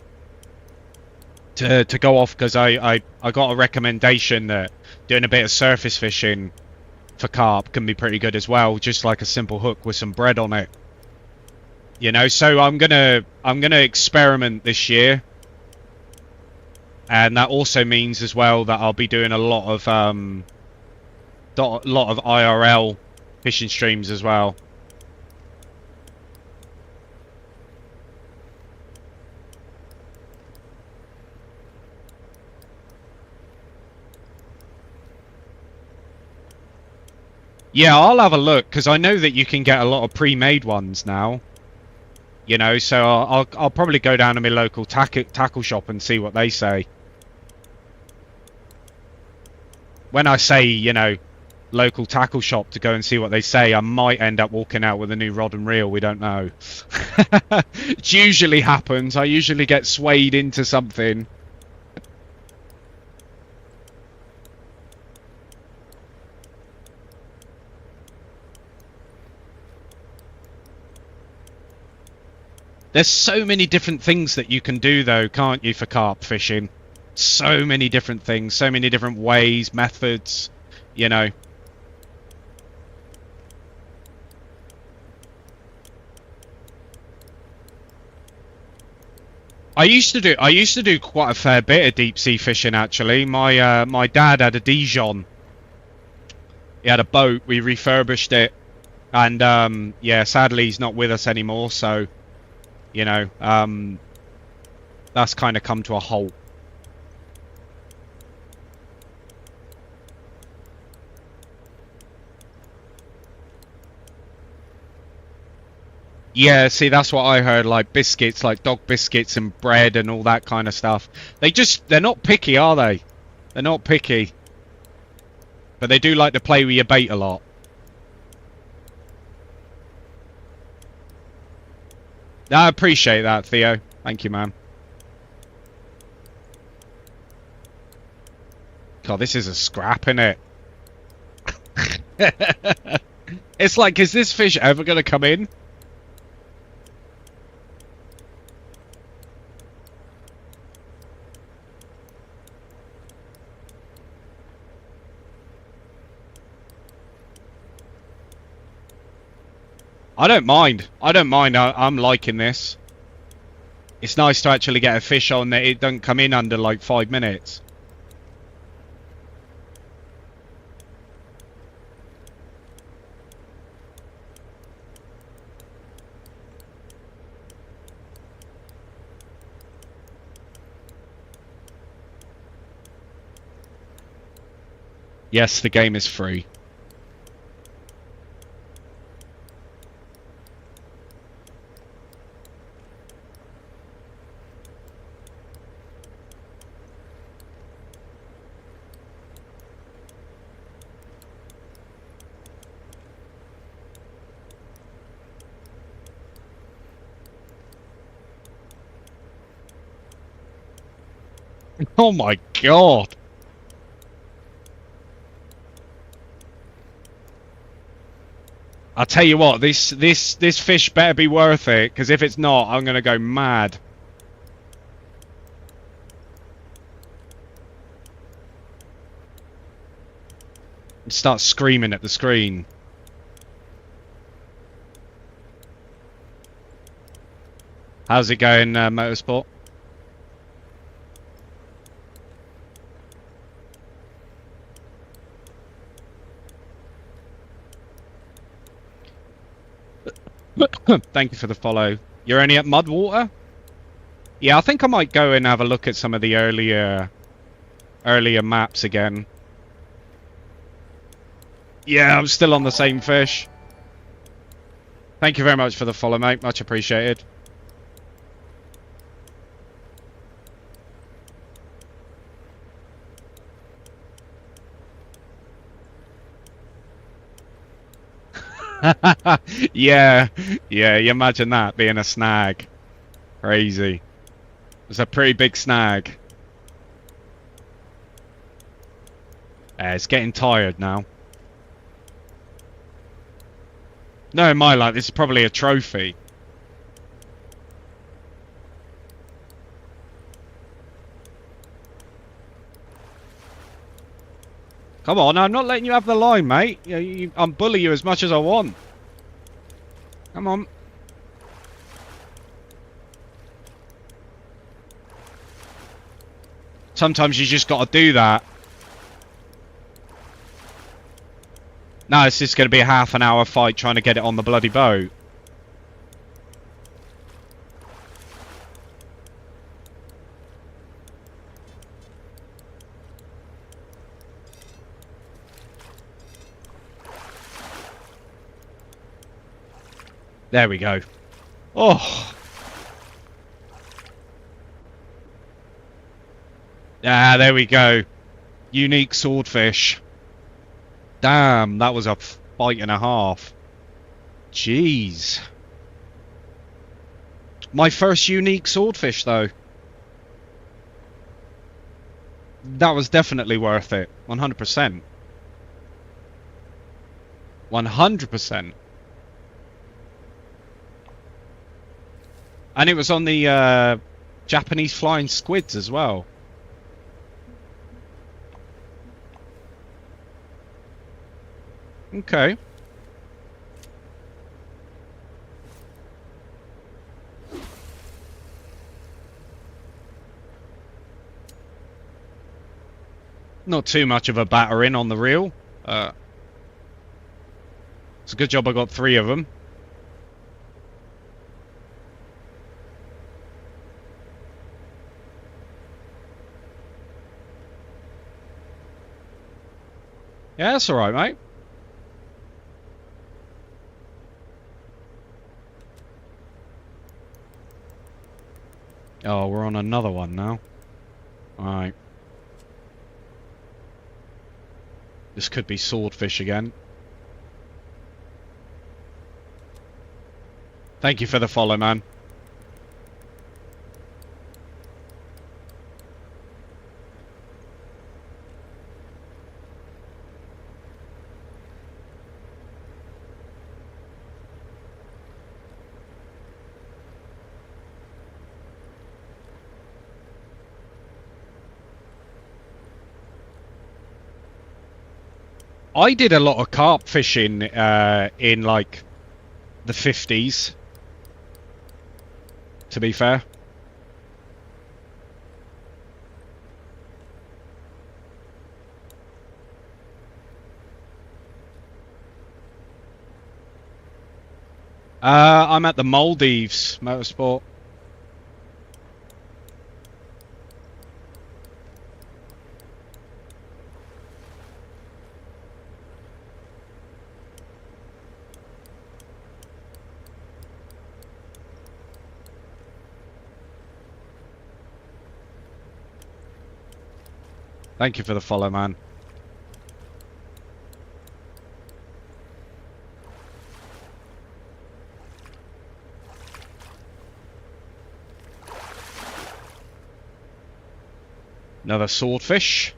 to go off, because I got a recommendation that doing a bit of surface fishing for carp can be pretty good as well, just like a simple hook with some bread on it. So I'm gonna experiment this year. And that also means as well that I'll be doing a lot of IRL fishing streams as well. Yeah, I'll have a look, because I know that you can get a lot of pre-made ones now. So I'll probably go down to my local tackle shop and see what they say. When I say, local tackle shop to go and see what they say. I might end up walking out with a new rod and reel. We don't know. It usually happens. I usually get swayed into something. There's so many different things that you can do, though, can't you, for carp fishing? So many different things, so many different ways, methods, you know. I used to do quite a fair bit of deep sea fishing, actually. My dad had a Dijon. He had a boat. We refurbished it, and yeah, sadly he's not with us anymore. So, you know, that's kind of come to a halt. Yeah, see, that's what I heard, like biscuits, like dog biscuits and bread and all that kind of stuff. They're not picky, are they? They're not picky. But they do like to play with your bait a lot. I appreciate that, Theo. Thank you, man. God, this is a scrap, innit? It's like, is this fish ever going to come in? I don't mind. I don't mind. I'm liking this. It's nice to actually get a fish on that it doesn't come in under like 5 minutes. Yes, the game is free. Oh my god. I'll tell you what, this fish better be worth it, because if it's not, I'm gonna go mad. And start screaming at the screen. How's it going, Motorsport? Thank you for the follow. You're only at Mudwater? Yeah, I think I might go and have a look at some of the earlier maps again. Yeah, I'm still on the same fish. Thank you very much for the follow, mate. Much appreciated. Yeah, yeah, you imagine that being a snag. Crazy. It's a pretty big snag. It's getting tired now. No, in my life, this is probably a trophy. Come on, I'm not letting you have the line, mate. I'm bully you as much as I want. Come on. Sometimes you just got to do that. No, it's just going to be a half-an-hour fight trying to get it on the bloody boat. There we go. Oh. Ah, there we go. Unique swordfish. Damn, that was a fight and a half. Jeez. My first unique swordfish, though. That was definitely worth it. 100%. 100%. And it was on the Japanese flying squids as well. Okay. Not too much of a battering on the reel. It's a good job I got 3 of them. Yeah, that's alright, mate. Oh, we're on another one now. Alright. This could be swordfish again. Thank you for the follow, man. I did a lot of carp fishing in like the 50s, to be fair. I'm at the Maldives Motorsport. Thank you for the follow, man. Another swordfish.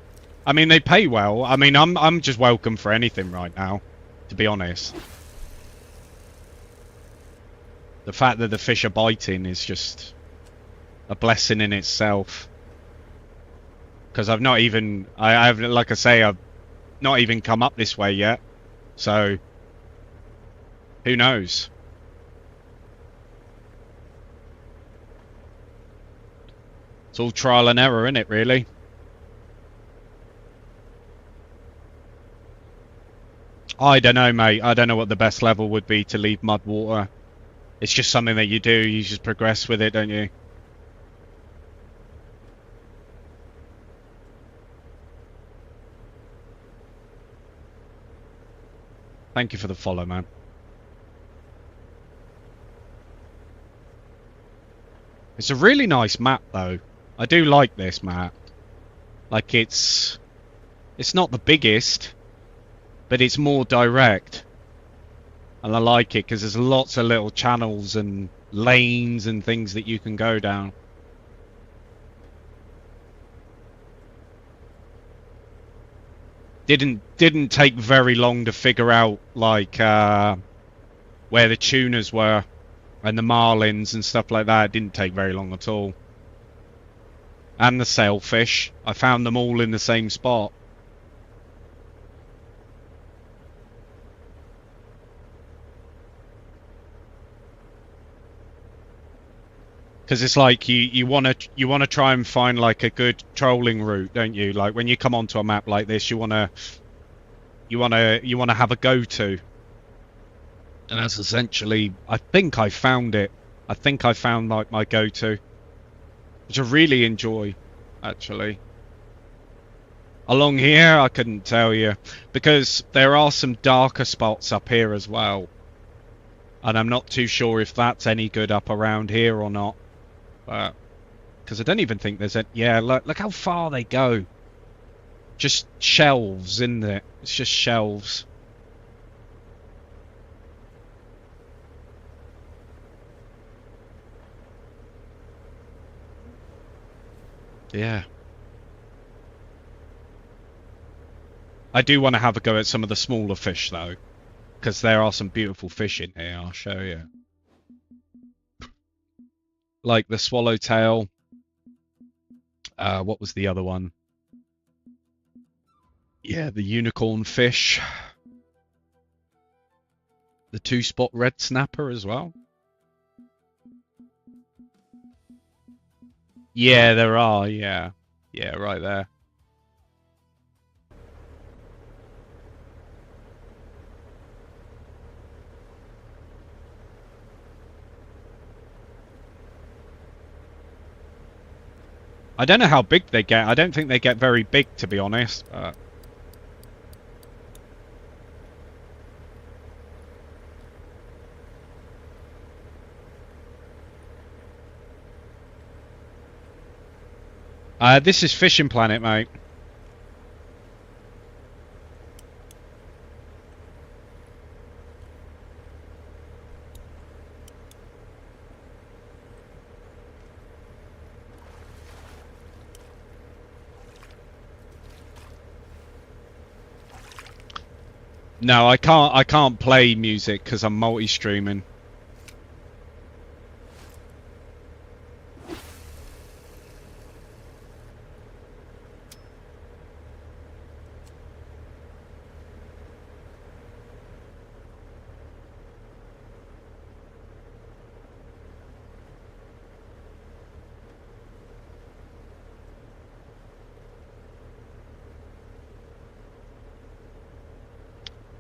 I mean, they pay well. I mean, I'm just welcome for anything right now, to be honest. The fact that the fish are biting is just a blessing in itself. Because I've not even, I haven't, like I say, I've not even come up this way yet. So, who knows? It's all trial and error, isn't it, really? I don't know, mate. I don't know what the best level would be to leave mud water. It's just something that you do. You just progress with it, don't you? Thank you for the follow, man. It's a really nice map, though. I do like this map. Like, it's not the biggest, but it's more direct. And I like it because there's lots of little channels and lanes and things that you can go down. Didn't take very long to figure out, like, where the tuners were and the marlins and stuff like that. It didn't take very long at all. And the sailfish. I found them all in the same spot. Because it's like you want to try and find like a good trolling route, don't you? Like when you come onto a map like this, you want to have a go-to. And that's essentially, I think I found it. I think I found like my go-to, which I really enjoy, actually. Along here, I couldn't tell you, because there are some darker spots up here as well. And I'm not too sure if that's any good up around here or not. Because I don't even think there's a... Yeah, look how far they go. Just shelves, isn't it? It's just shelves. Yeah. I do want to have a go at some of the smaller fish though, because there are some beautiful fish in here. I'll show you. Like the swallowtail. What was the other one? Yeah, the unicorn fish. The 2-spot red snapper as well. Yeah, there are, yeah. Yeah, right there. I don't know how big they get. I don't think they get very big, to be honest. This is Fishing Planet, mate. No, I can't play music because I'm multi-streaming.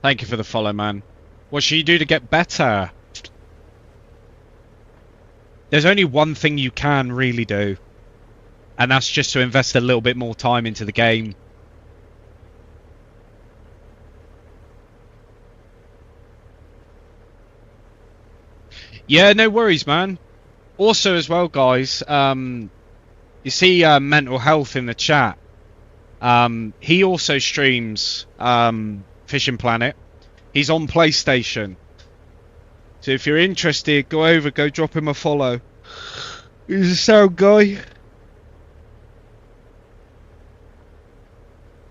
Thank you for the follow, man. What should you do to get better? There's only one thing you can really do, and that's just to invest a little bit more time into the game. Yeah, no worries, man. Also, as well, guys, you see Mental Health in the chat. He also streams Fishing Planet. He's on PlayStation. So if you're interested, go over, go drop him a follow. He's a sound guy.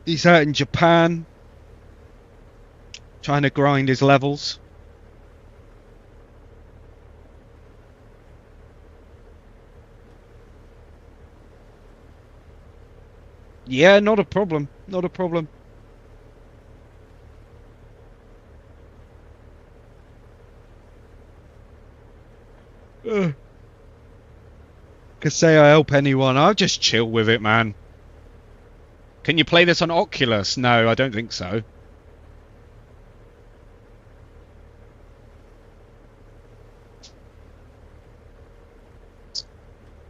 He's out in Japan, trying to grind his levels. Yeah, not a problem. Not a problem. Could say I help anyone. I'll just chill with it, man. Can you play this on Oculus? No, I don't think so.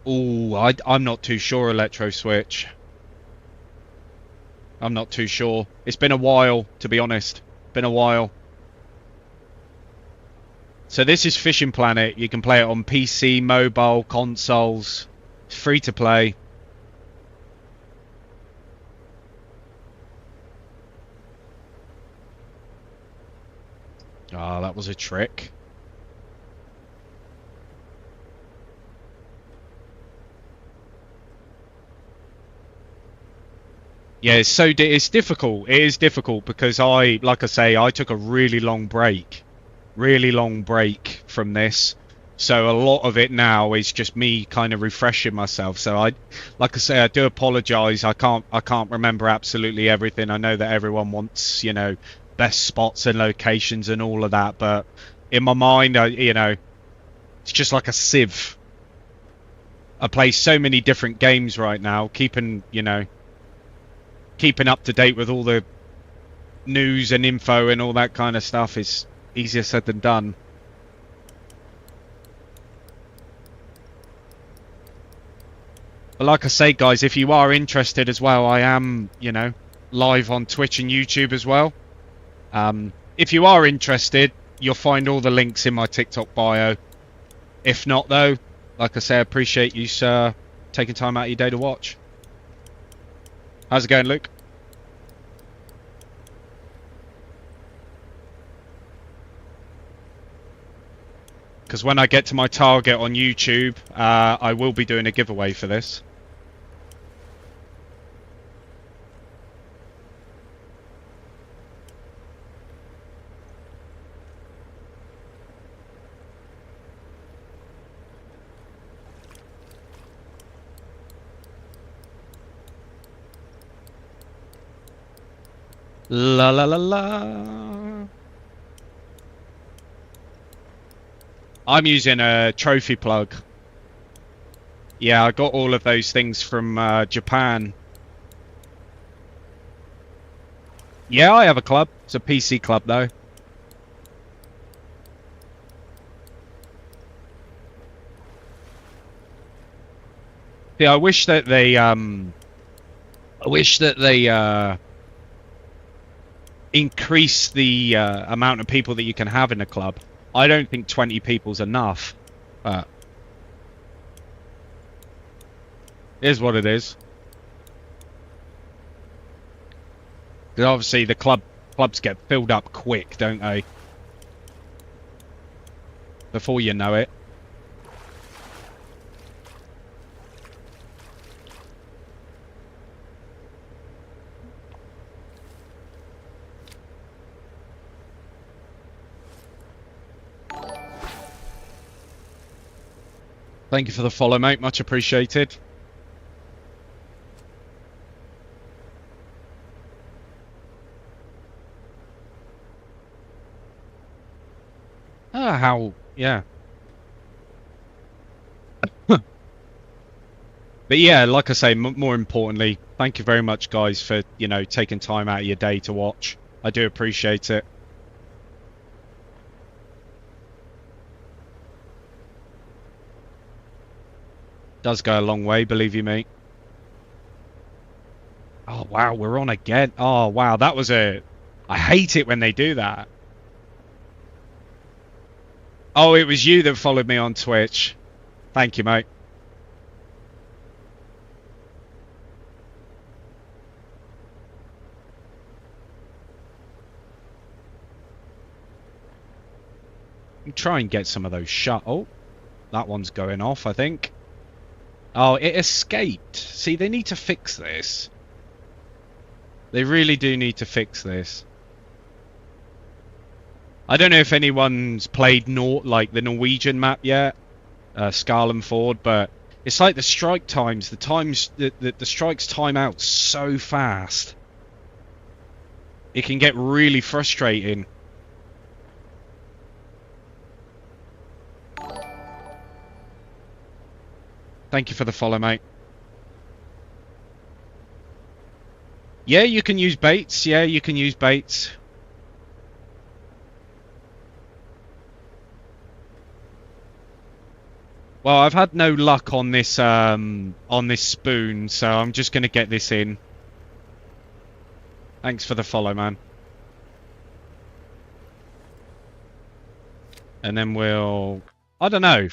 Ooh, I'm not too sure, Electro Switch. I'm not too sure. It's been a while, to be honest. Been a while. So this is Fishing Planet. You can play it on PC, mobile, consoles. It's free to play. Ah, that was a trick. Yeah, it's difficult. It is difficult because like I say, I took a really long break from this. So a lot of it now is just me kind of refreshing myself. So like I say, I do apologise. I can't remember absolutely everything. I know that everyone wants, you know, best spots and locations and all of that, but in my mind, you know, it's just like a sieve. I play so many different games right now, keeping up to date with all the news and info and all that kind of stuff is easier said than done. But like I say, guys, if you are interested as well, I am, you know, live on Twitch and YouTube as well. If you are interested, you'll find all the links in my TikTok bio. If not, though, like I say, I appreciate you, sir, taking time out of your day to watch. How's it going, Luke? Because when I get to my target on YouTube, I will be doing a giveaway for this. La la la la. I'm using a trophy plug. Yeah, I got all of those things from Japan. Yeah, I have a club. It's a PC club though. Yeah, I wish that they increase the amount of people that you can have in a club. I don't think 20 people's enough. But it is what it is. Because obviously the clubs get filled up quick, don't they? Before you know it. Thank you for the follow, mate. Much appreciated. Yeah. But yeah, like I say, more importantly, thank you very much, guys, for, you know, taking time out of your day to watch. I do appreciate it. Does go a long way, believe you me. Oh, wow, we're on again. Oh, wow, that was a... I hate it when they do that. Oh, it was you that followed me on Twitch. Thank you, mate. Try and get some of those shut. Oh, that one's going off, I think. Oh, it escaped. See, they need to fix this. They really do need to fix this. I don't know if anyone's played like the Norwegian map yet, Scarlem Ford, but it's like the strike times. The strikes time out so fast. It can get really frustrating. Thank you for the follow, mate. Yeah, you can use baits. Yeah, you can use baits. Well, I've had no luck on this spoon, so I'm just going to get this in. Thanks for the follow, man. And then we'll... I don't know.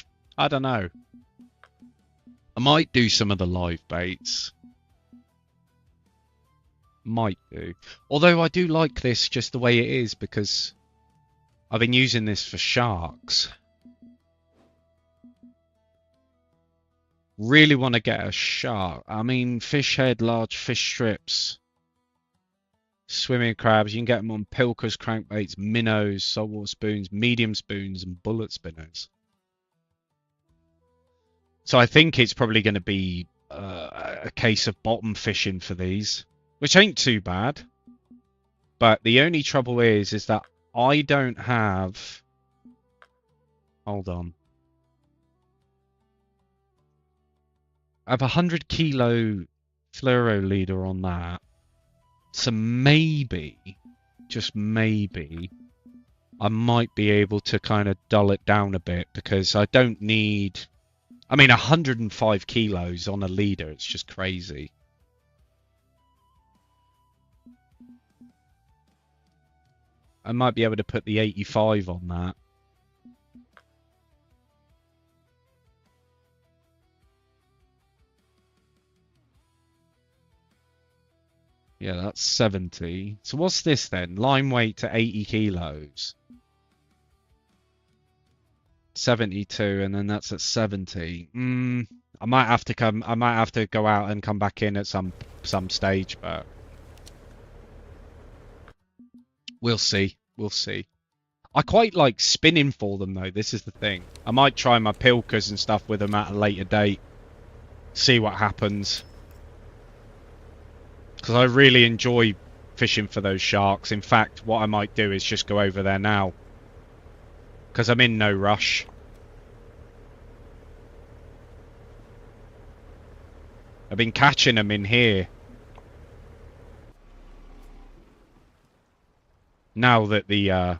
I might do some of the live baits. Might do. Although I do like this just the way it is, because I've been using this for sharks. Really want to get a shark. I mean, fish head, large fish strips, swimming crabs. You can get them on pilkers, crankbaits, minnows, saltwater spoons, medium spoons, and bullet spinners. So I think it's probably going to be a case of bottom fishing for these, which ain't too bad. But the only trouble is that I don't have... Hold on. I have a 100 kilo fluoro leader on that. So maybe, just maybe, I might be able to kind of dull it down a bit, because I don't need... I mean, 105 kilos on a leader, it's just crazy. I might be able to put the 85 on that. Yeah, that's 70. So what's this then? Line weight to 80 kilos. 72, and then that's at 70. I might have to come. I might have to go out and come back in at some stage, but we'll see. We'll see. I quite like spinning for them though. This is the thing. I might try my pilkers and stuff with them at a later date. See what happens. Because I really enjoy fishing for those sharks. In fact, what I might do is just go over there now. Because I'm in no rush. I've been catching them in here. Now that the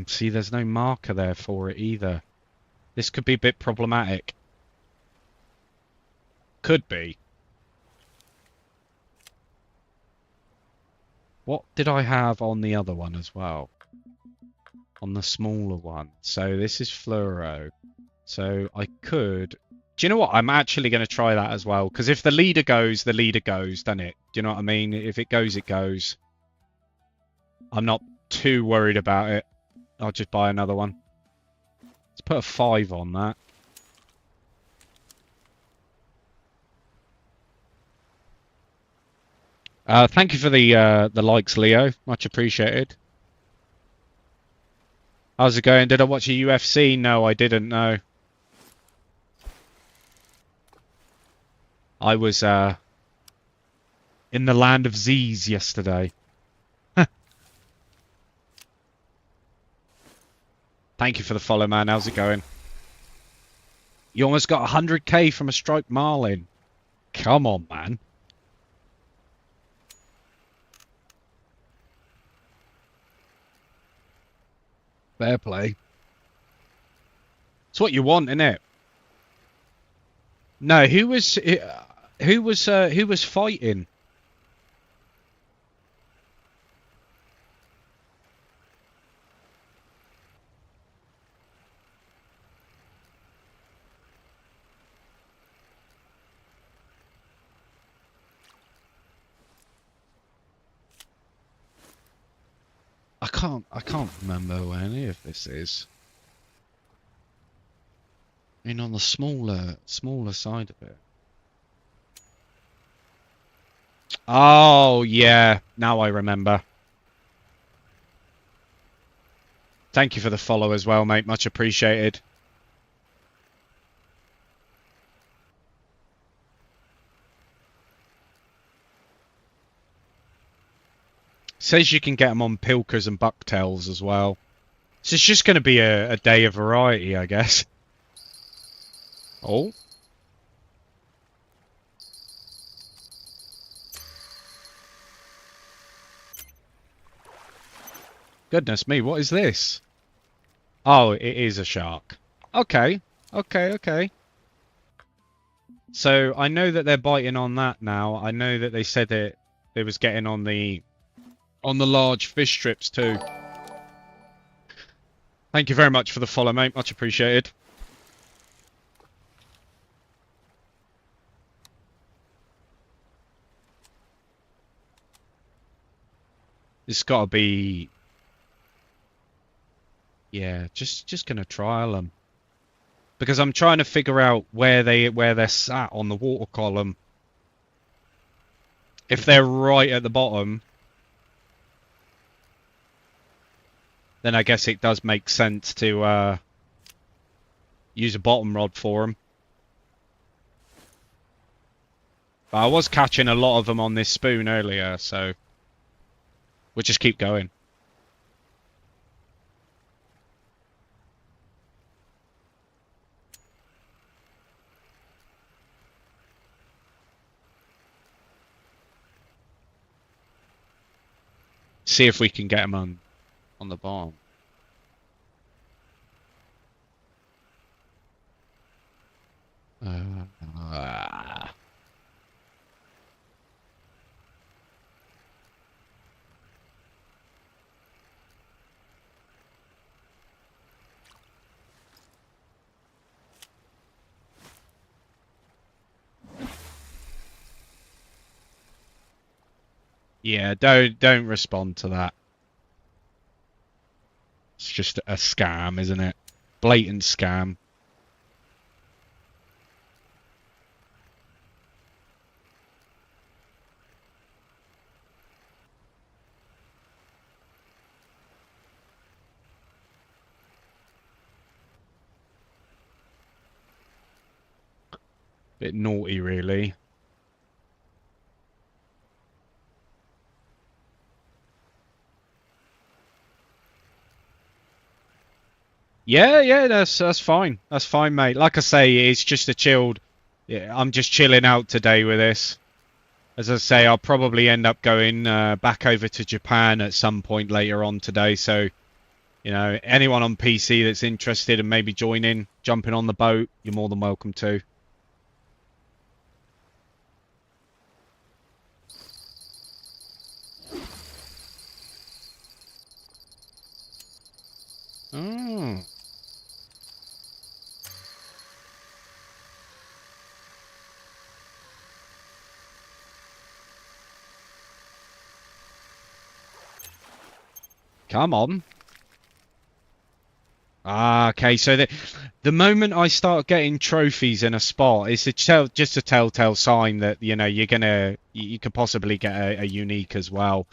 see, there's no marker there for it either. This could be a bit problematic. Could be. What did I have on the other one as well? On the smaller one. So this is fluoro. So I could... Do you know what? I'm actually going to try that as well. Because if the leader goes, doesn't it? Do you know what I mean? If it goes, it goes. I'm not too worried about it. I'll just buy another one. Let's put a 5 on that. Thank you for the likes, Leo. Much appreciated. How's it going? Did I watch a UFC? No, I didn't. No. I was in the land of Z's yesterday. Thank you for the follow, man. How's it going? You almost got 100k from a striped marlin. Come on, man. Fair play. It's what you want, isn't it? No, who was fighting? I can't remember where any of this is. I mean, on the smaller side of it. Oh, yeah. Now I remember. Thank you for the follow as well, mate. Much appreciated. Says you can get them on pilkers and bucktails as well. So it's just going to be a day of variety, I guess. Oh. Goodness me, what is this? Oh, it is a shark. Okay, okay. So I know that they're biting on that now. I know that they said that they was getting on the large fish strips too. Thank you very much for the follow, mate. Much appreciated. It's got to be... Yeah, just gonna trial them. Because I'm trying to figure out where they're sat on the water column. If they're right at the bottom, then I guess it does make sense to use a bottom rod for them. But I was catching a lot of them on this spoon earlier, so we'll just keep going. See if we can get them on the bottom. Yeah, don't respond to that. just a scam, isn't it? Blatant scam. Bit naughty, really. Yeah, that's fine. That's fine, mate. Like I say, it's just a chilled. Yeah, I'm just chilling out today with this. As I say, I'll probably end up going back over to Japan at some point later on today. So, you know, anyone on PC that's interested and maybe joining, jumping on the boat, you're more than welcome to. Oh. Come on. Ah, okay. So the moment I start getting trophies in a spot, it's just a telltale sign that you know you could possibly get a unique as well.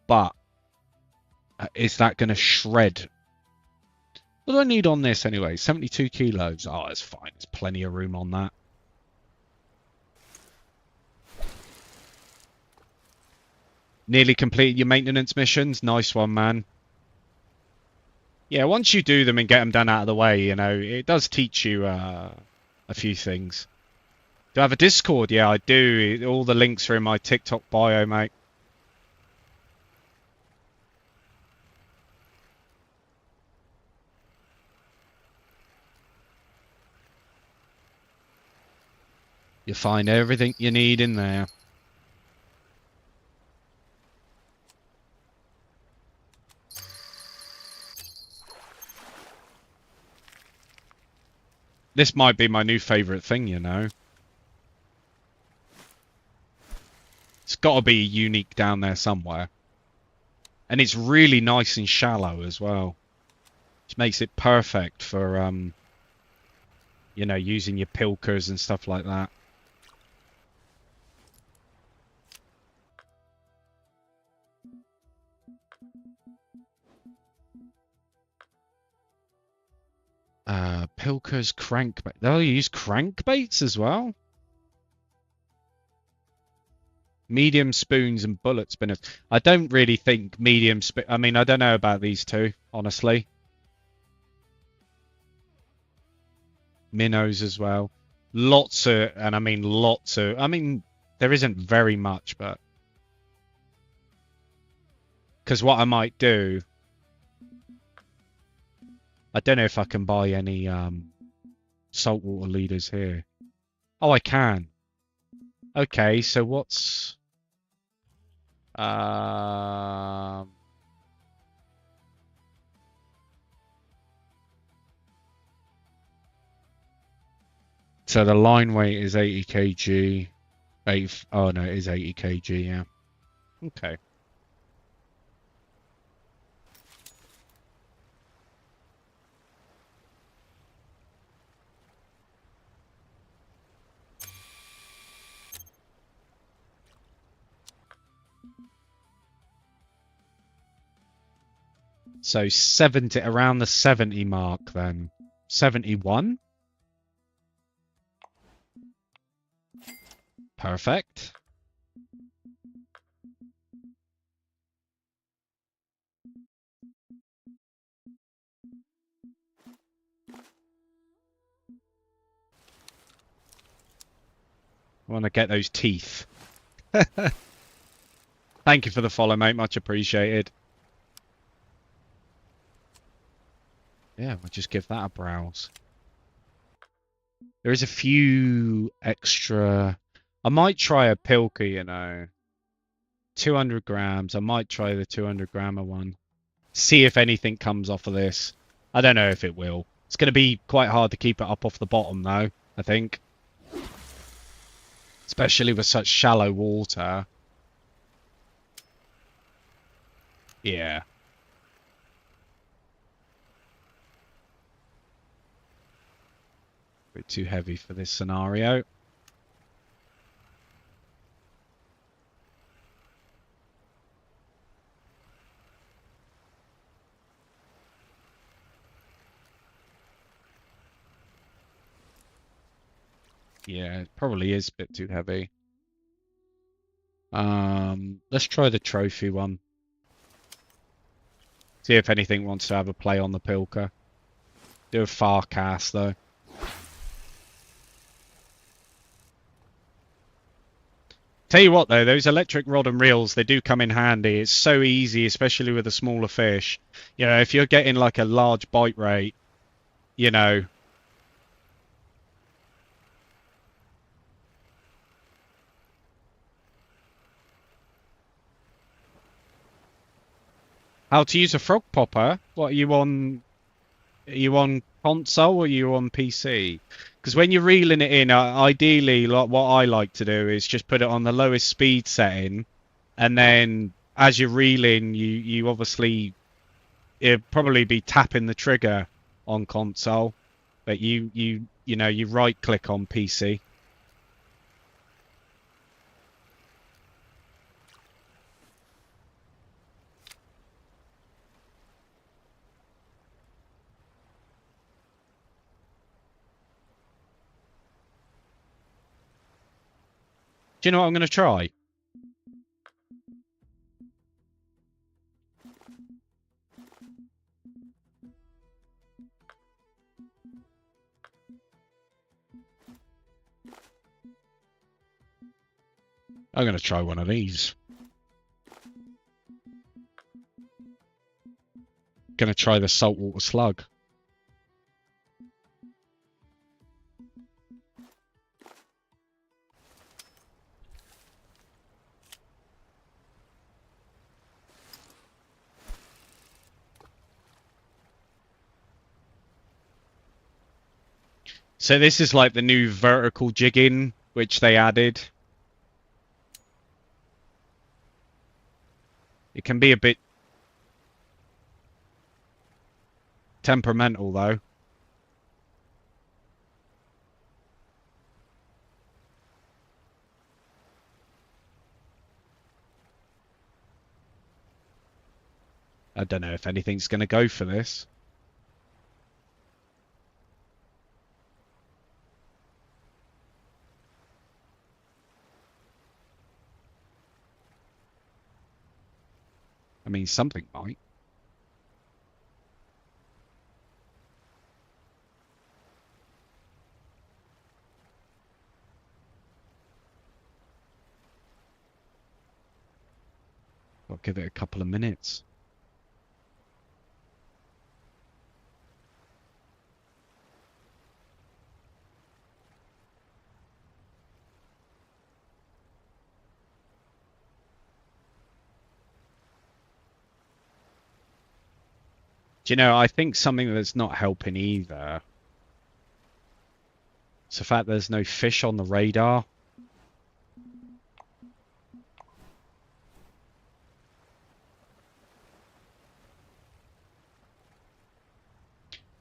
But is that gonna shred? What do I need on this anyway? 72 kilos. Oh, it's fine. There's plenty of room on that. Nearly completed your maintenance missions. Nice one, man. Yeah, once you do them and get them done out of the way, you know, it does teach you a few things. Do I have a Discord? Yeah, I do. All the links are in my TikTok bio, mate. You'll find everything you need in there. This might be my new favourite thing, you know. It's got to be unique down there somewhere. And it's really nice and shallow as well. Which makes it perfect for, you know, using your pilkers and stuff like that. Pilkers, crankbait. They'll use crankbaits as well. Medium spoons and bullet spinners. I don't really think medium I mean, I don't know about these two, honestly. Minnows as well. Lots of, and I mean lots of, I mean, there isn't very much, but. Because what I might do, I don't know if I can buy any saltwater leaders here. Oh, I can. Okay, so what's so the line weight is 80 kg. Oh no, it is 80 kg, yeah. Okay. So 70, around the 70 mark then. 71? Perfect. I want to get those teeth. Thank you for the follow, mate. Much appreciated. Yeah, we'll just give that a browse. There is a few extra. I might try a Pilker, you know. 200 grams. I might try the 200 grammer one. See if anything comes off of this. I don't know if it will. It's going to be quite hard to keep it up off the bottom, though, I think. Especially with such shallow water. Yeah. bit too heavy for this scenario. Yeah, it probably is a bit too heavy. Let's try the trophy one. See if anything wants to have a play on the Pilker. Do a far cast though. Tell you what though, those electric rod and reels, they do come in handy. It's so easy, especially with the smaller fish. You know, if you're getting like a large bite rate, you know. How to use a frog popper? What, are you on console or are you on PC? Because when you're reeling it in, ideally, like what I like to do is just put it on the lowest speed setting, and then as you're reeling, you obviously it'd probably be tapping the trigger on console, but you know you right click on PC. Do you know what I'm going to try? I'm going to try one of these. Going to try the saltwater slug. So this is like the new vertical jigging, which they added. It can be a bit temperamental though. I don't know if anything's going to go for this. I mean, something might. I'll give it a couple of minutes. Do you know, I think something that's not helping either is the fact there's no fish on the radar.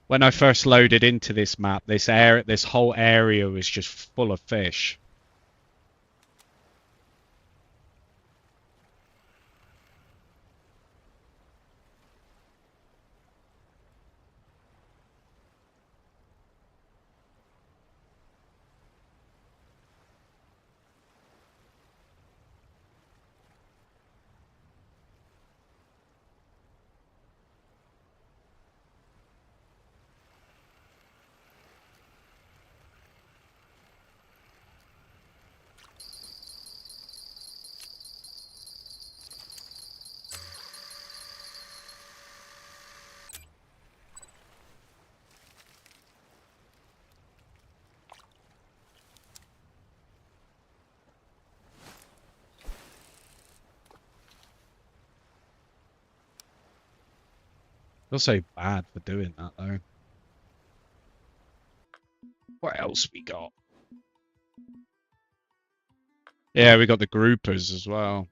When I first loaded into this map, this whole area was just full of fish. Feel so bad for doing that though. What else we got? Yeah, we got the groupers as well.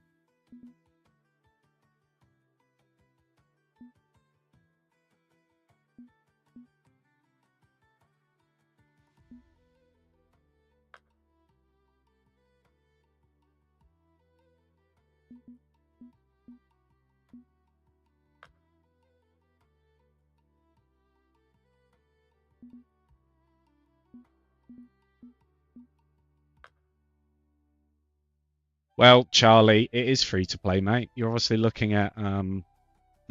Well, Charlie, it is free to play, mate. You're obviously looking at the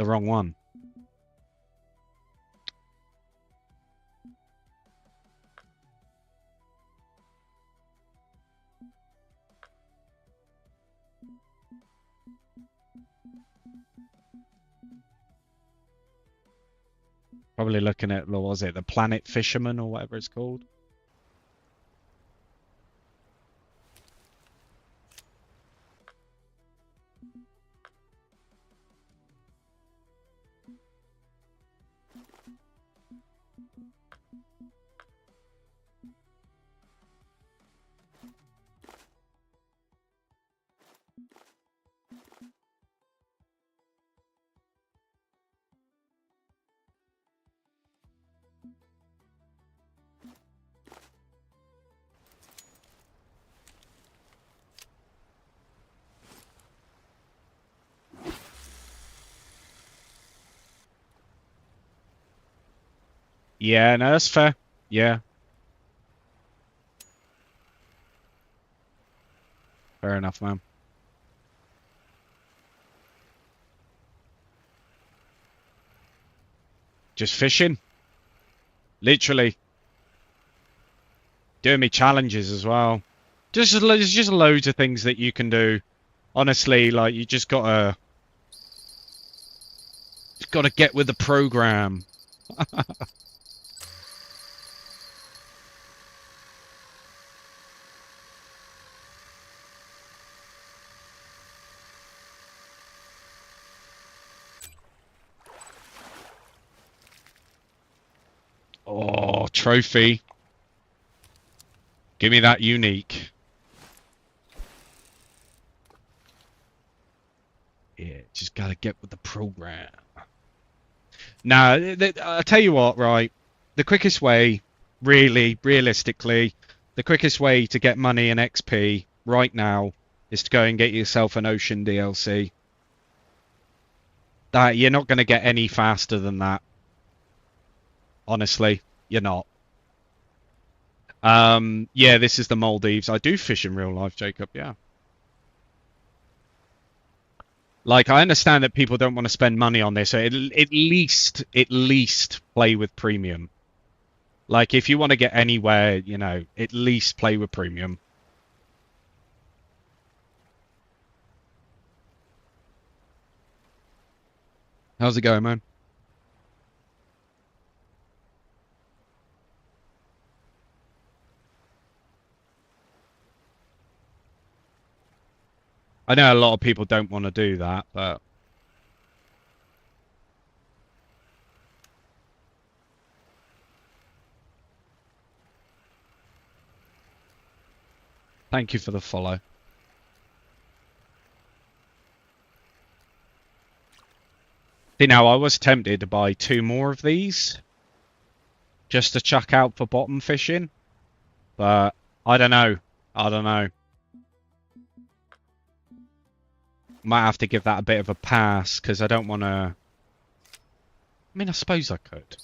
wrong one. Probably looking at, what was it, the Planet Fisherman or whatever it's called. Yeah, no, that's fair. Yeah, fair enough, man. Just fishing. Literally. Doing me challenges as well. There's just loads of things that you can do. Honestly, like you just gotta get with the program. Oh, trophy. Give me that unique. Yeah, just gotta get with the program. Now, I'll tell you what, right? The quickest way, really, realistically, the quickest way to get money and XP right now is to go and get yourself an Ocean DLC. That you're not going to get any faster than that. Honestly, you're not. Yeah, this is the Maldives. I do fish in real life, Jacob. Yeah. Like, I understand that people don't want to spend money on this. So at least play with premium. Like, if you want to get anywhere, at least play with premium. How's it going, man? I know a lot of people don't want to do that, but thank you for the follow. See, now I was tempted to buy 2 more of these just to chuck out for bottom fishing, but I don't know. I don't know. Might have to give that a bit of a pass because I don't want to. I mean, I suppose I could.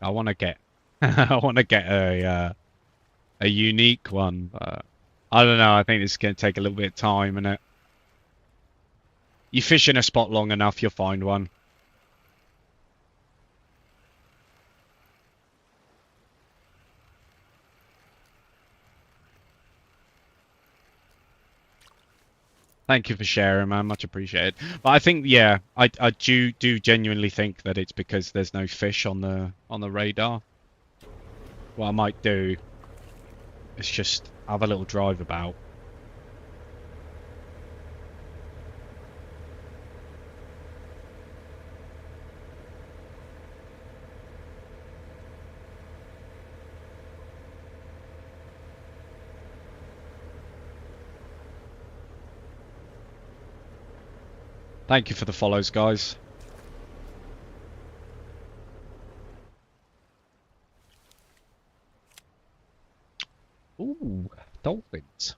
I want to get. I want to get a unique one, but I don't know. I think it's going to take a little bit of time, and you fish in a spot long enough, you'll find one. Thank you for sharing, man. Much appreciated. But I think, yeah, I do genuinely think that it's because there's no fish on the radar. What I might do is just have a little drive about. Thank you for the follows, guys. Ooh, dolphins.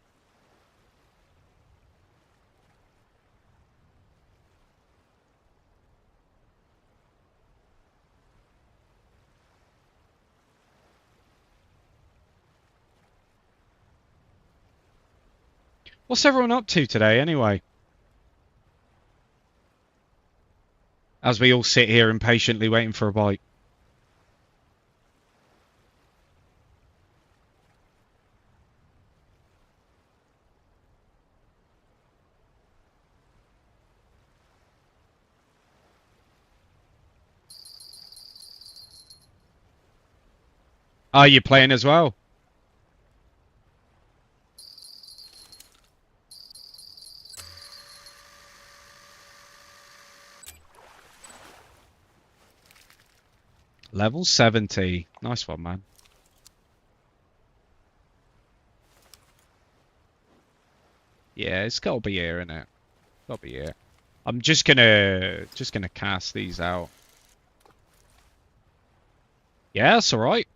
What's everyone up to today, anyway? As we all sit here impatiently waiting for a bite. Are you playing as well? Level 70. Nice one, man. Yeah, it's got to be here, innit? Got to be here. I'm just gonna cast these out. Yeah, that's all right.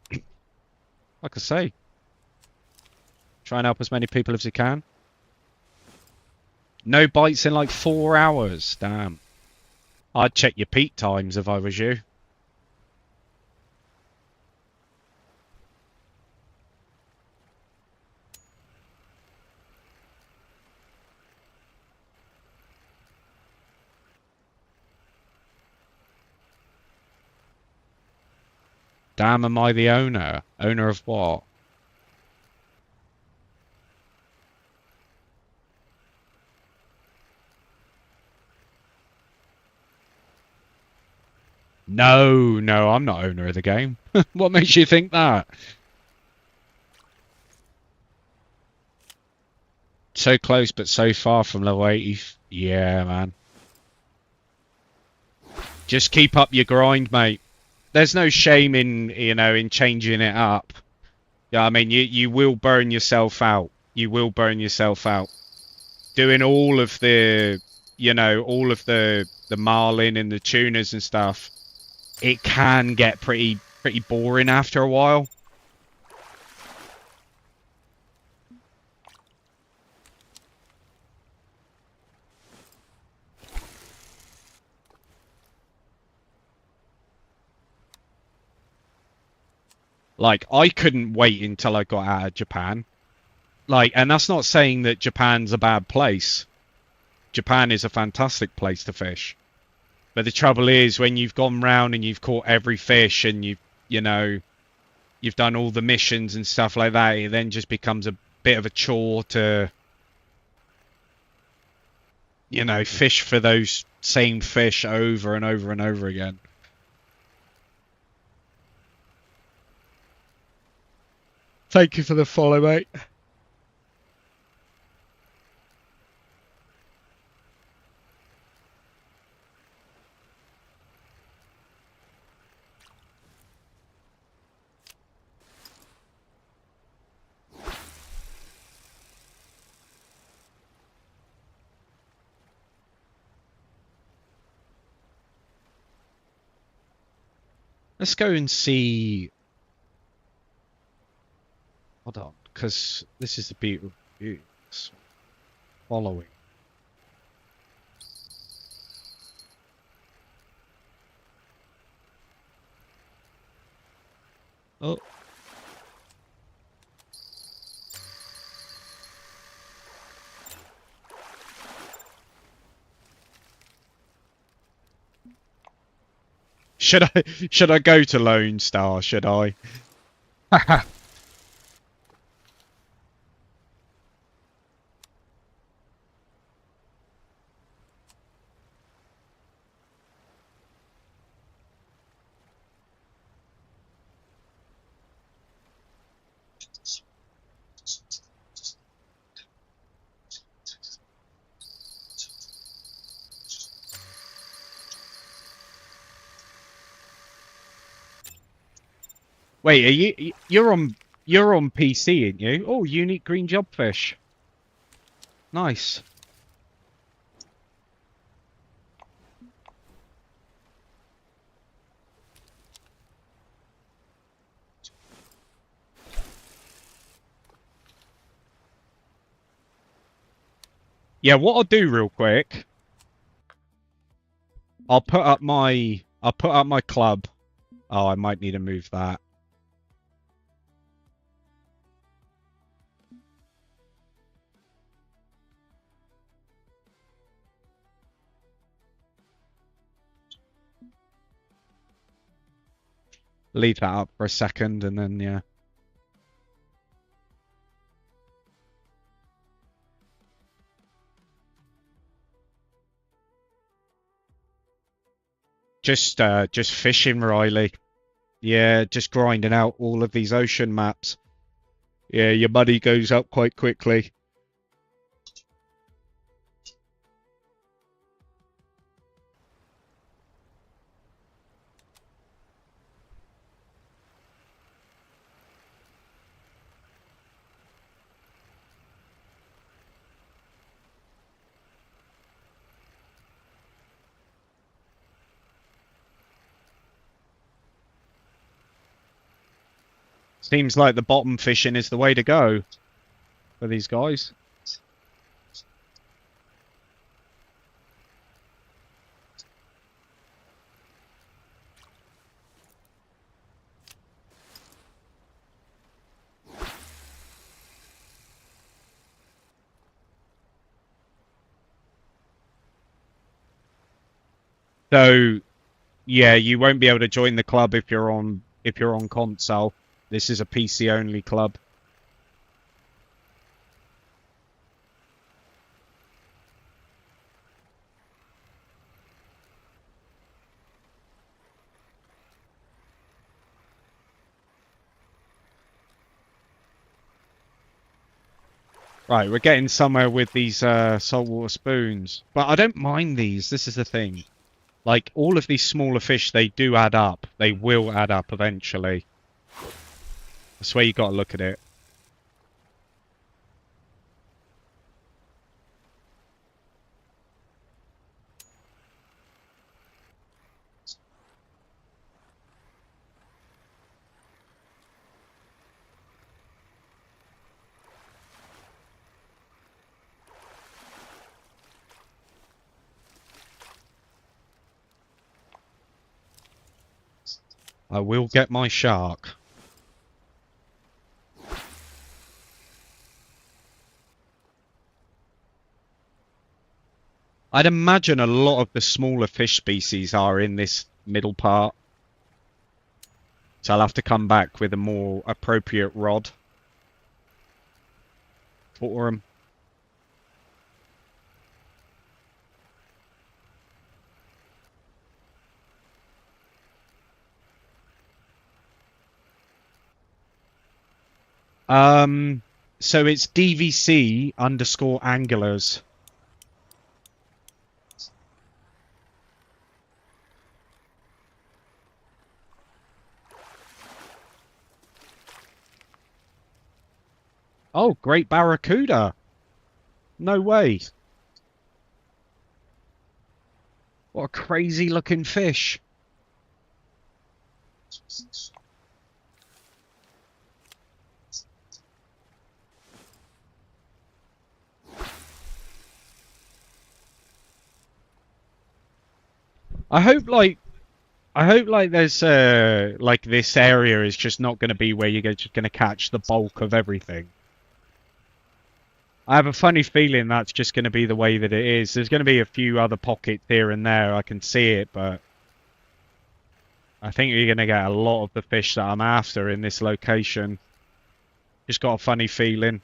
Like I say, try and help as many people as you can. No bites in like 4 hours. Damn. I'd check your peak times if I was you. Damn, am I the owner? Owner of what? No, no, I'm not owner of the game. What makes you think that? So close, but so far from level 80. Yeah, man. Just keep up your grind, mate. There's no shame in, in changing it up. Yeah, I mean, you will burn yourself out. You will burn yourself out. Doing all of the, all of the marlin and the tuners and stuff. It can get pretty boring after a while. Like, I couldn't wait until I got out of Japan. Like, and that's not saying that Japan's a bad place. Japan is a fantastic place to fish. But the trouble is, when you've gone round and you've caught every fish and you've done all the missions and stuff like that, it then just becomes a bit of a chore to, fish for those same fish over and over and over again. Thank you for the follow, mate. Let's go and see. Hold on, because this is the beat reviews. Following. Oh. Should I go to Lone Star? Should I? Wait, you're on PC, aren't you? Oh, unique green jobfish. Nice. Yeah, what I'll do real quick, I'll put up my club. Oh, I might need to move that. Leave that up for a second, and then yeah. Just fishing, Riley. Yeah, just grinding out all of these ocean maps. Yeah, your money goes up quite quickly. Seems like the bottom fishing is the way to go for these guys. So yeah, you won't be able to join the club if you're on console. This is a PC only club. Right, we're getting somewhere with these saltwater spoons. But I don't mind these. This is the thing. Like, all of these smaller fish, they do add up. They will add up eventually. That's where you got to look at it. I will get my shark. I'd imagine a lot of the smaller fish species are in this middle part. So I'll have to come back with a more appropriate rod for them. So it's DVC underscore anglers. Oh, great barracuda. No way. What a crazy looking fish. I hope like there's like this area is just not going to be where you're just going to catch the bulk of everything. I have a funny feeling that's just going to be the way that it is. There's going to be a few other pockets here and there. I can see it, but I think you're going to get a lot of the fish that I'm after in this location. Just got a funny feeling.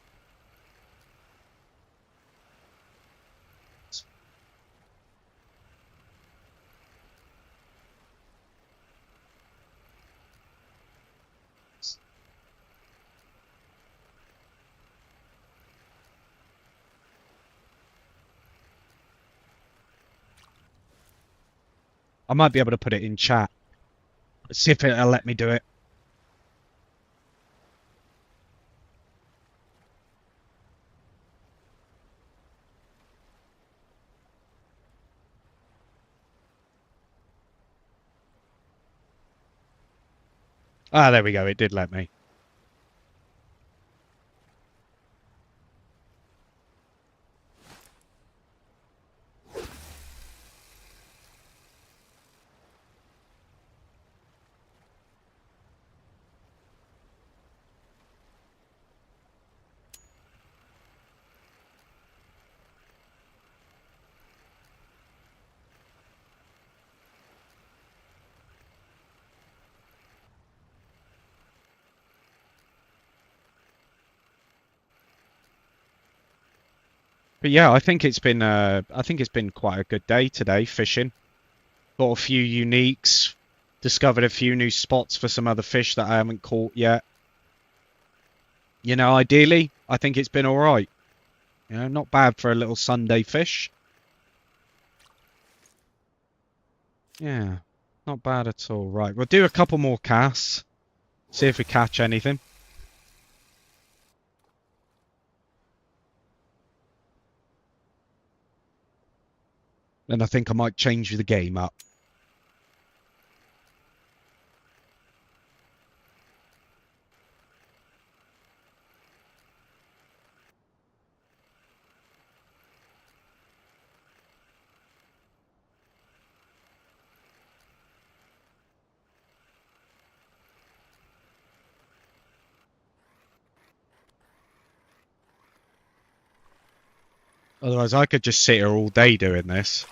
I might be able to put it in chat. See if it'll let me do it. Ah, there we go. It did let me. But yeah, I think it's been quite a good day today fishing. Got a few uniques, discovered a few new spots for some other fish that I haven't caught yet. You know, ideally, I think it's been all right. You know, not bad for a little Sunday fish. Yeah, not bad at all. Right, we'll do a couple more casts, see if we catch anything. Then I think I might change the game up. Otherwise, I could just sit here all day doing this.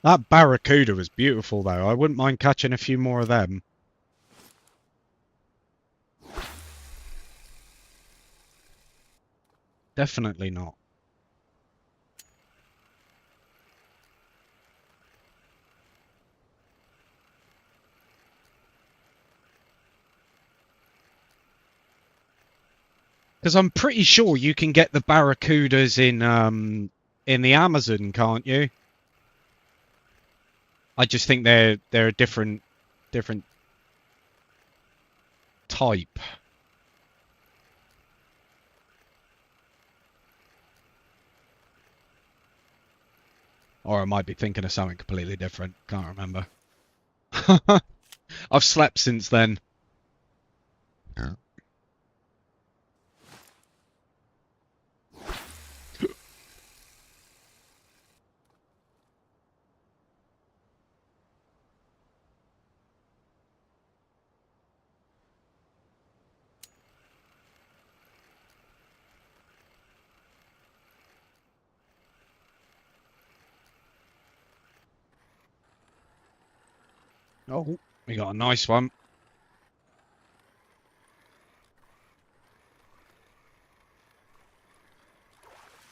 That barracuda was beautiful, though. I wouldn't mind catching a few more of them. Definitely not. Because I'm pretty sure you can get the barracudas in the Amazon, can't you? I just think they're a different type. Or I might be thinking of something completely different. Can't remember. I've slept since then. Yeah. Oh, we got a nice one.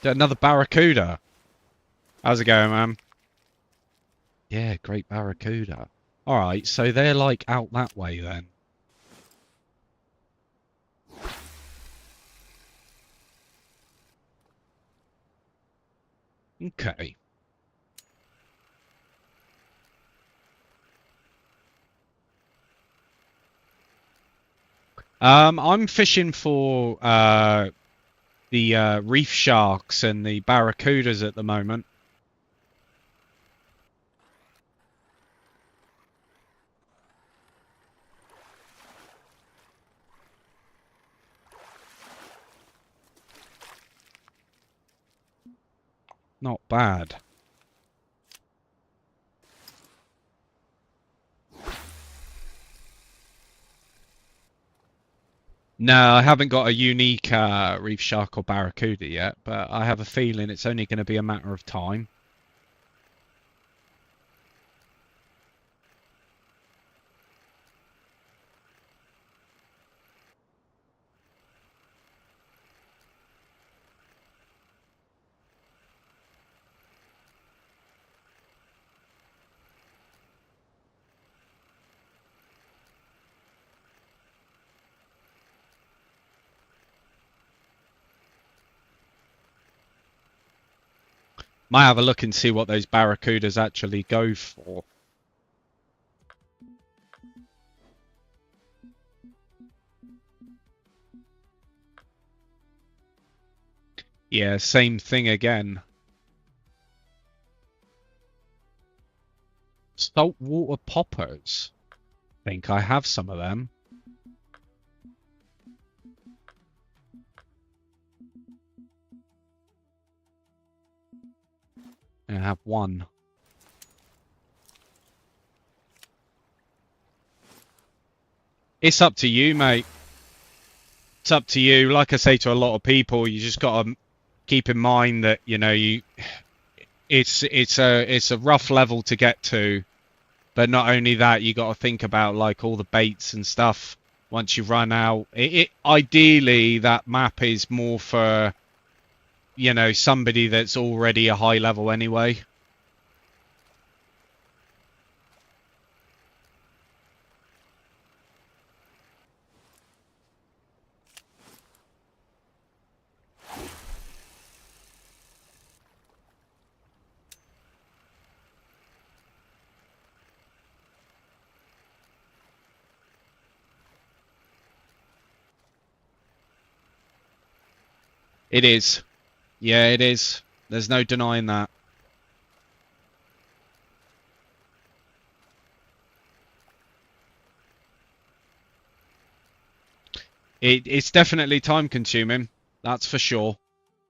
Another barracuda. How's it going, man? Yeah, great barracuda. All right, so they're like out that way then. Okay. I'm fishing for the reef sharks and the barracudas at the moment. Not bad. No, I haven't got a unique reef shark or barracuda yet, but I have a feeling it's only going to be a matter of time. Might have a look and see what those barracudas actually go for. Yeah, same thing again. Saltwater poppers. Think I have some of them. I have one. It's up to you, mate. It's up to you. Like I say to a lot of people, you just got to keep in mind that, you know, it's a rough level to get to, but not only that, you got to think about like all the baits and stuff once you run out. Ideally that map is more for, you know, somebody that's already a high level anyway. It is. Yeah, it is. There's no denying that. It's definitely time consuming. That's for sure.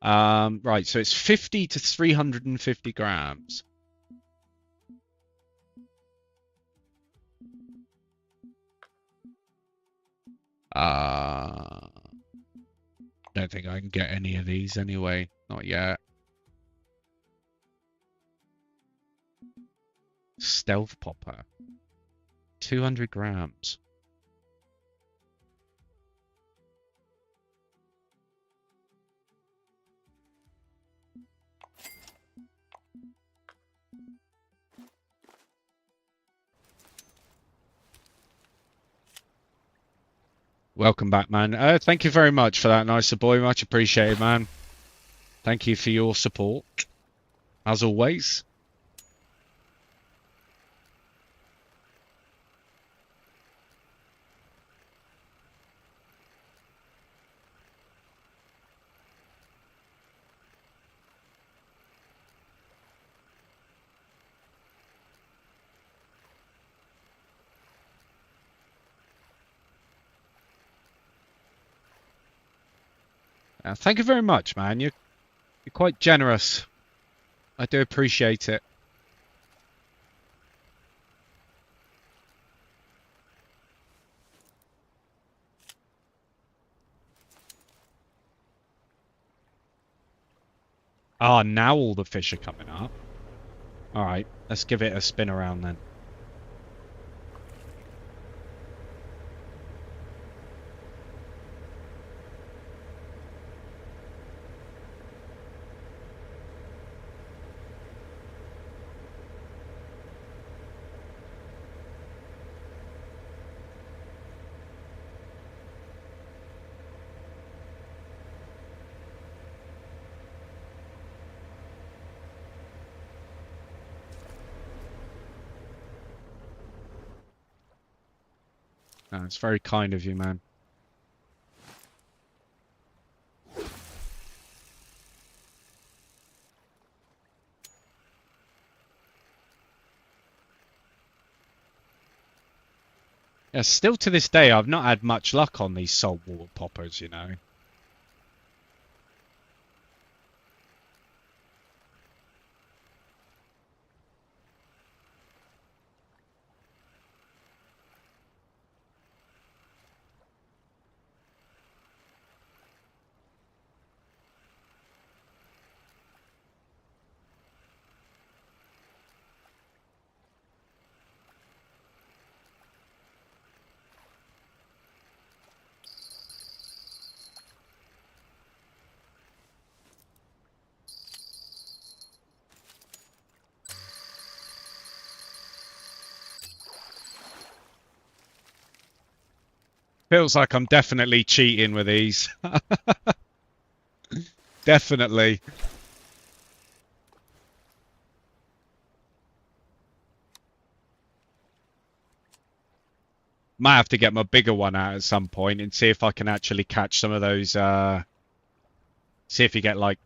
Right, so it's 50 to 350 grams. Don't think I can get any of these anyway. Not yet. Stealth popper. 200 grams. Welcome back, man. Thank you very much for that, Nicer Boy. Much appreciated, man. Thank you for your support, as always. Thank you very much, man. You're quite generous. I do appreciate it. Ah, now all the fish are coming up. All right, let's give it a spin around then. It's very kind of you, man. Yeah, still to this day, I've not had much luck on these saltwater poppers, you know. Feels like I'm definitely cheating with these. Definitely. Might have to get my bigger one out at some point and see if I can actually catch some of those, see if you get like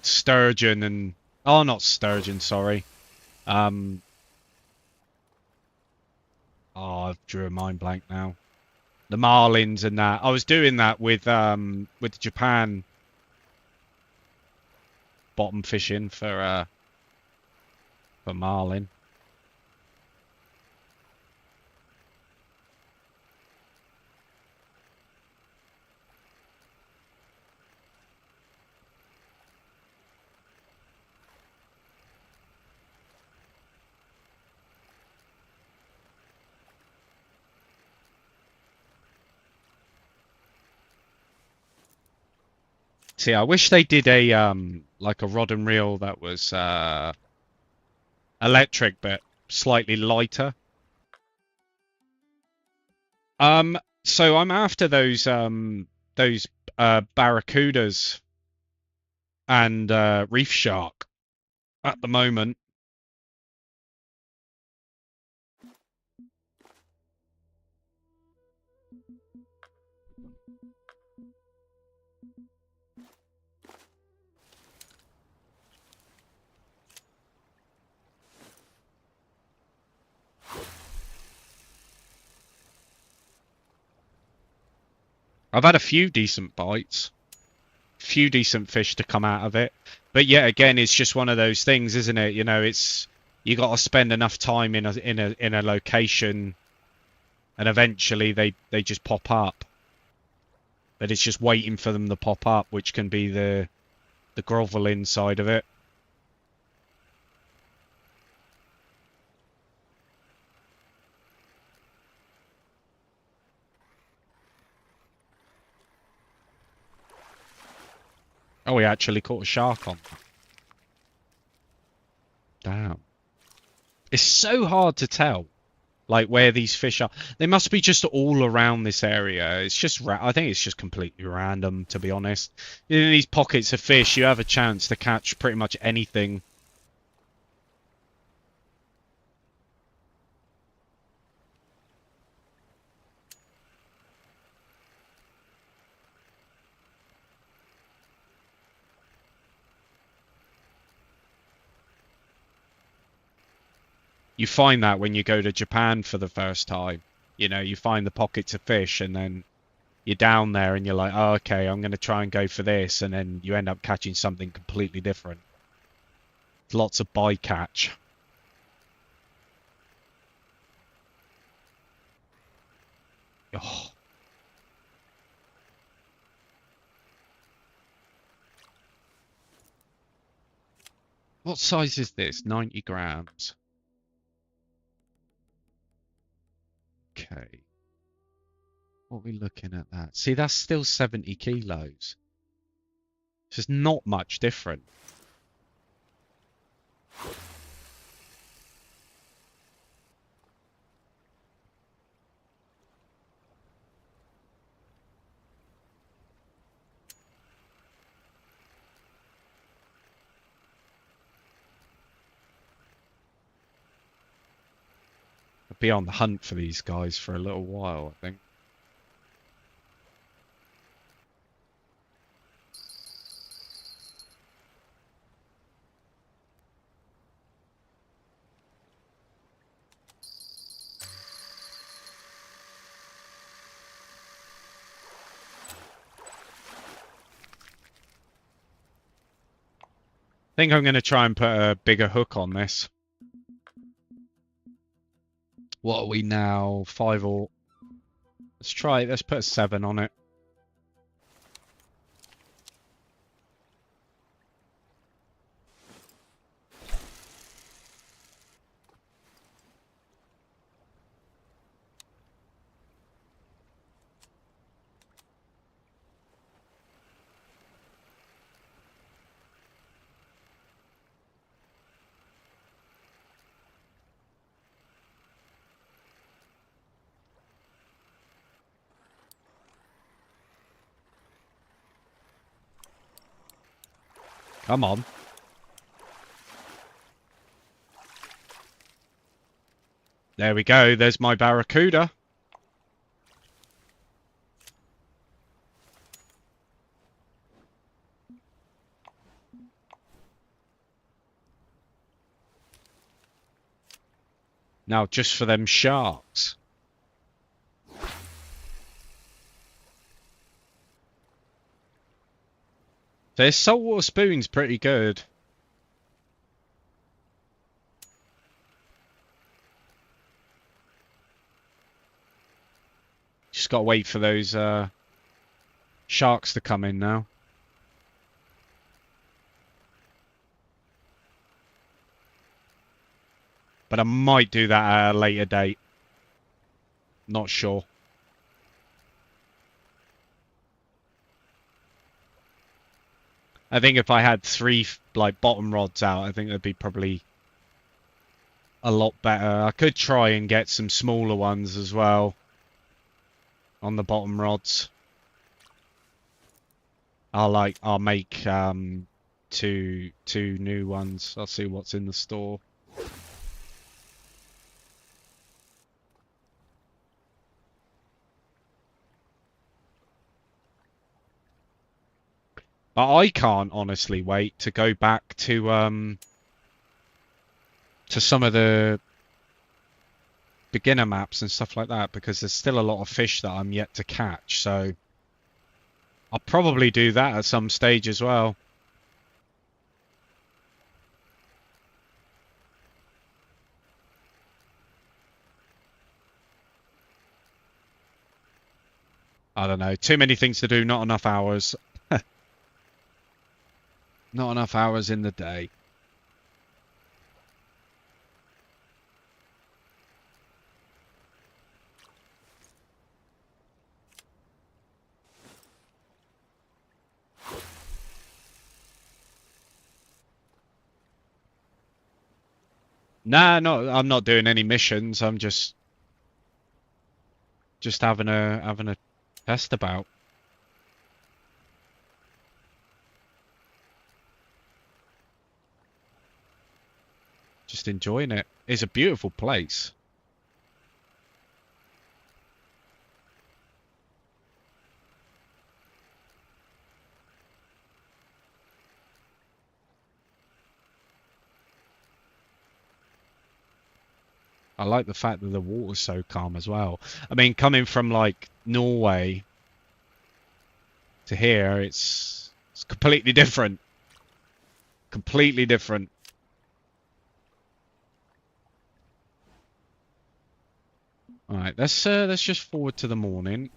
sturgeon and oh, not sturgeon, sorry. Oh, I've drew a mind blank now. The marlins and that. I was doing that with the Japan bottom fishing for marlin. See, I wish they did a like a rod and reel that was electric but slightly lighter. So I'm after those barracudas and reef shark at the moment. I've had a few decent bites, few decent fish to come out of it, but yet again, it's just one of those things, isn't it? You know, it's you got to spend enough time in a location, and eventually they just pop up. But it's just waiting for them to pop up, which can be the groveling side of it. Oh, we actually caught a shark on. Damn. It's so hard to tell, like, where these fish are. They must be just all around this area. It's just, I think it's just completely random, to be honest. In these pockets of fish, you have a chance to catch pretty much anything. You find that when you go to Japan for the first time. You know, you find the pockets of fish and then you're down there and you're like, oh, okay, I'm going to try and go for this. And then you end up catching something completely different. Lots of bycatch. Oh. What size is this? 90 grams. Okay. What are we looking at that? See, that's still 70 kilos. It's just not much different. I'll be on the hunt for these guys for a little while, I think. I think I'm going to try and put a bigger hook on this. What are we now? 5 or... Let's try it. Let's put a 7 on it. Come on. There we go. There's my barracuda. Now, just for them sharks. Their saltwater spoon's pretty good. Just gotta wait for those sharks to come in now. But I might do that at a later date. Not sure. I think if I had 3 like bottom rods out, I think that'd be probably a lot better. I could try and get some smaller ones as well on the bottom rods. I'll make two new ones. I'll see what's in the store. But I can't honestly wait to go back to some of the beginner maps and stuff like that, because there's still a lot of fish that I'm yet to catch, so I'll probably do that at some stage as well. I don't know, too many things to do, not enough hours. Not enough hours in the day. Nah, no, I'm not doing any missions. I'm just having a test about. Just enjoying it. It's a beautiful place. I like the fact that the water's so calm as well. I mean, coming from like Norway to here, it's completely different. Completely different. All right, let's just forward to the morning.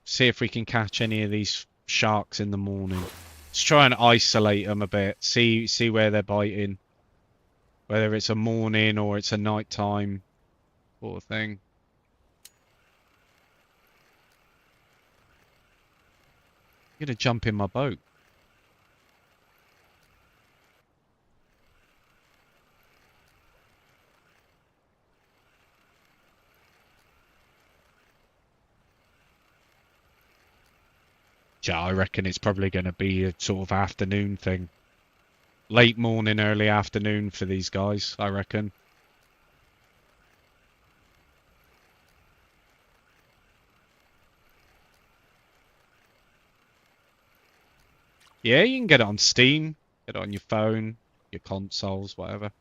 See if we can catch any of these sharks in the morning. Let's try and isolate them a bit. See where they're biting. Whether it's a morning or it's a nighttime sort of thing. I'm gonna jump in my boat. Yeah, I reckon it's probably going to be a sort of afternoon thing. Late morning, early afternoon for these guys, I reckon. Yeah, you can get it on Steam, get it on your phone, your consoles, whatever.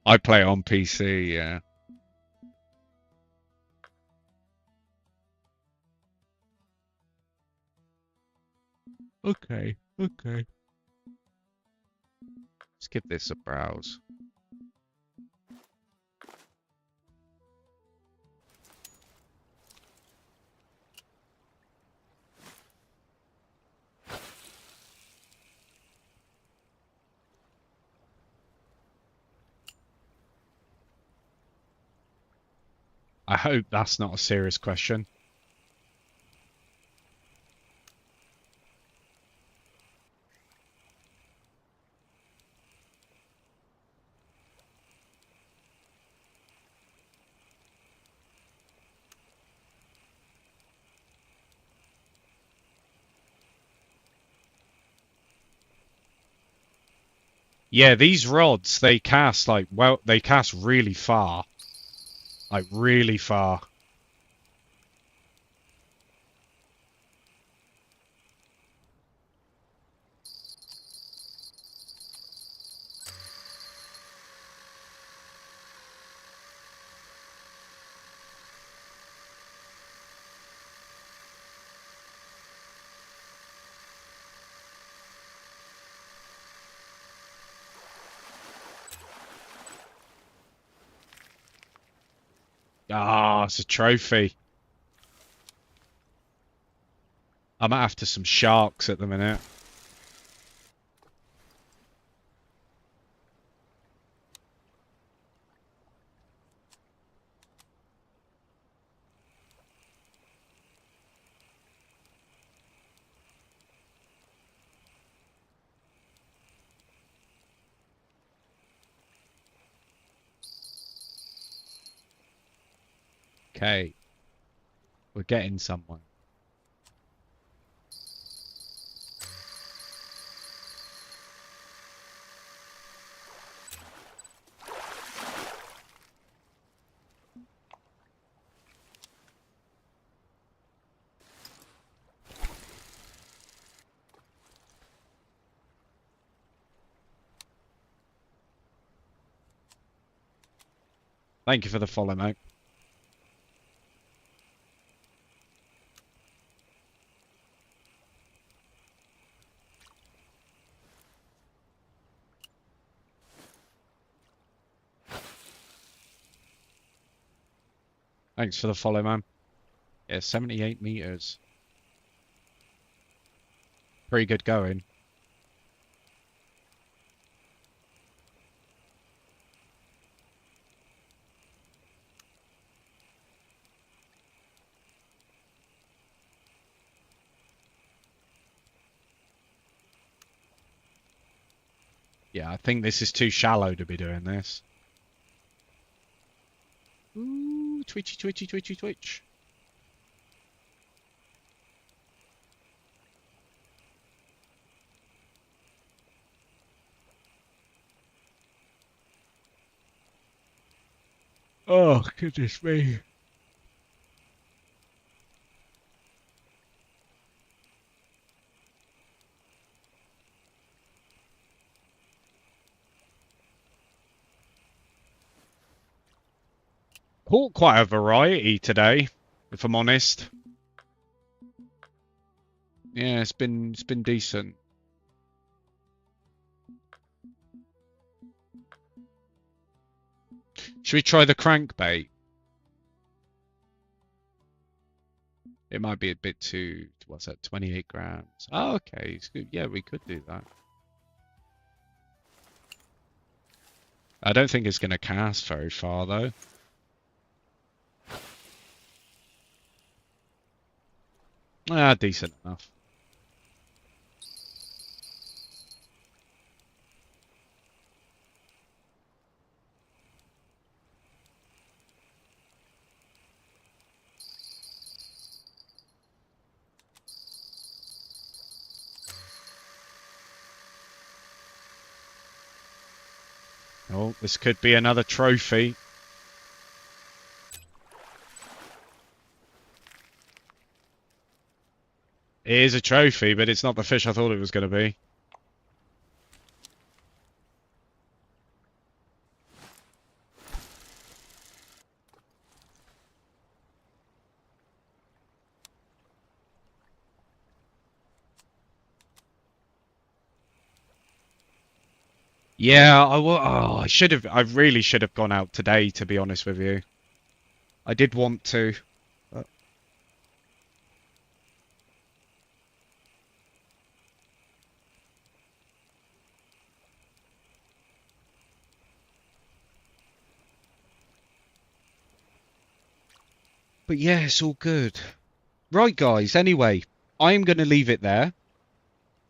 I play on PC, yeah. Okay, okay. Let's give this a browse. I hope that's not a serious question. Yeah, these rods, they cast like, well, they cast really far. Like really far. Ah, it's a trophy. I'm after some sharks at the minute. Okay, we're getting someone. Thank you for the follow, mate. Thanks for the follow, man. Yeah, 78 meters. Pretty good going. Yeah, I think this is too shallow to be doing this. Ooh, twitchy, twitchy, twitchy, twitch. Oh, goodness me. Caught quite a variety today, if I'm honest. Yeah, it's been decent. Should we try the crankbait? It might be a bit too, what's that, 28 grams. Oh, okay. It's good. Yeah, we could do that. I don't think it's going to cast very far, though. Ah, decent enough. Oh, this could be another trophy. It is a trophy, but it's not the fish I thought it was going to be. Yeah, I should have. I really should have gone out today, to be honest with you. I did want to. But yeah, it's all good. Right, guys. Anyway, I'm going to leave it there.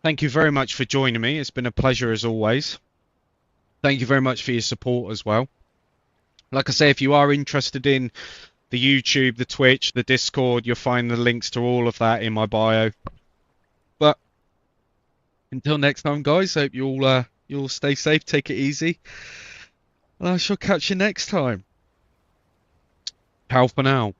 Thank you very much for joining me. It's been a pleasure as always. Thank you very much for your support as well. Like I say, if you are interested in the YouTube, the Twitch, the Discord, you'll find the links to all of that in my bio. But until next time, guys, hope you all You'll stay safe, take it easy, and I shall catch you next time. Ciao for now.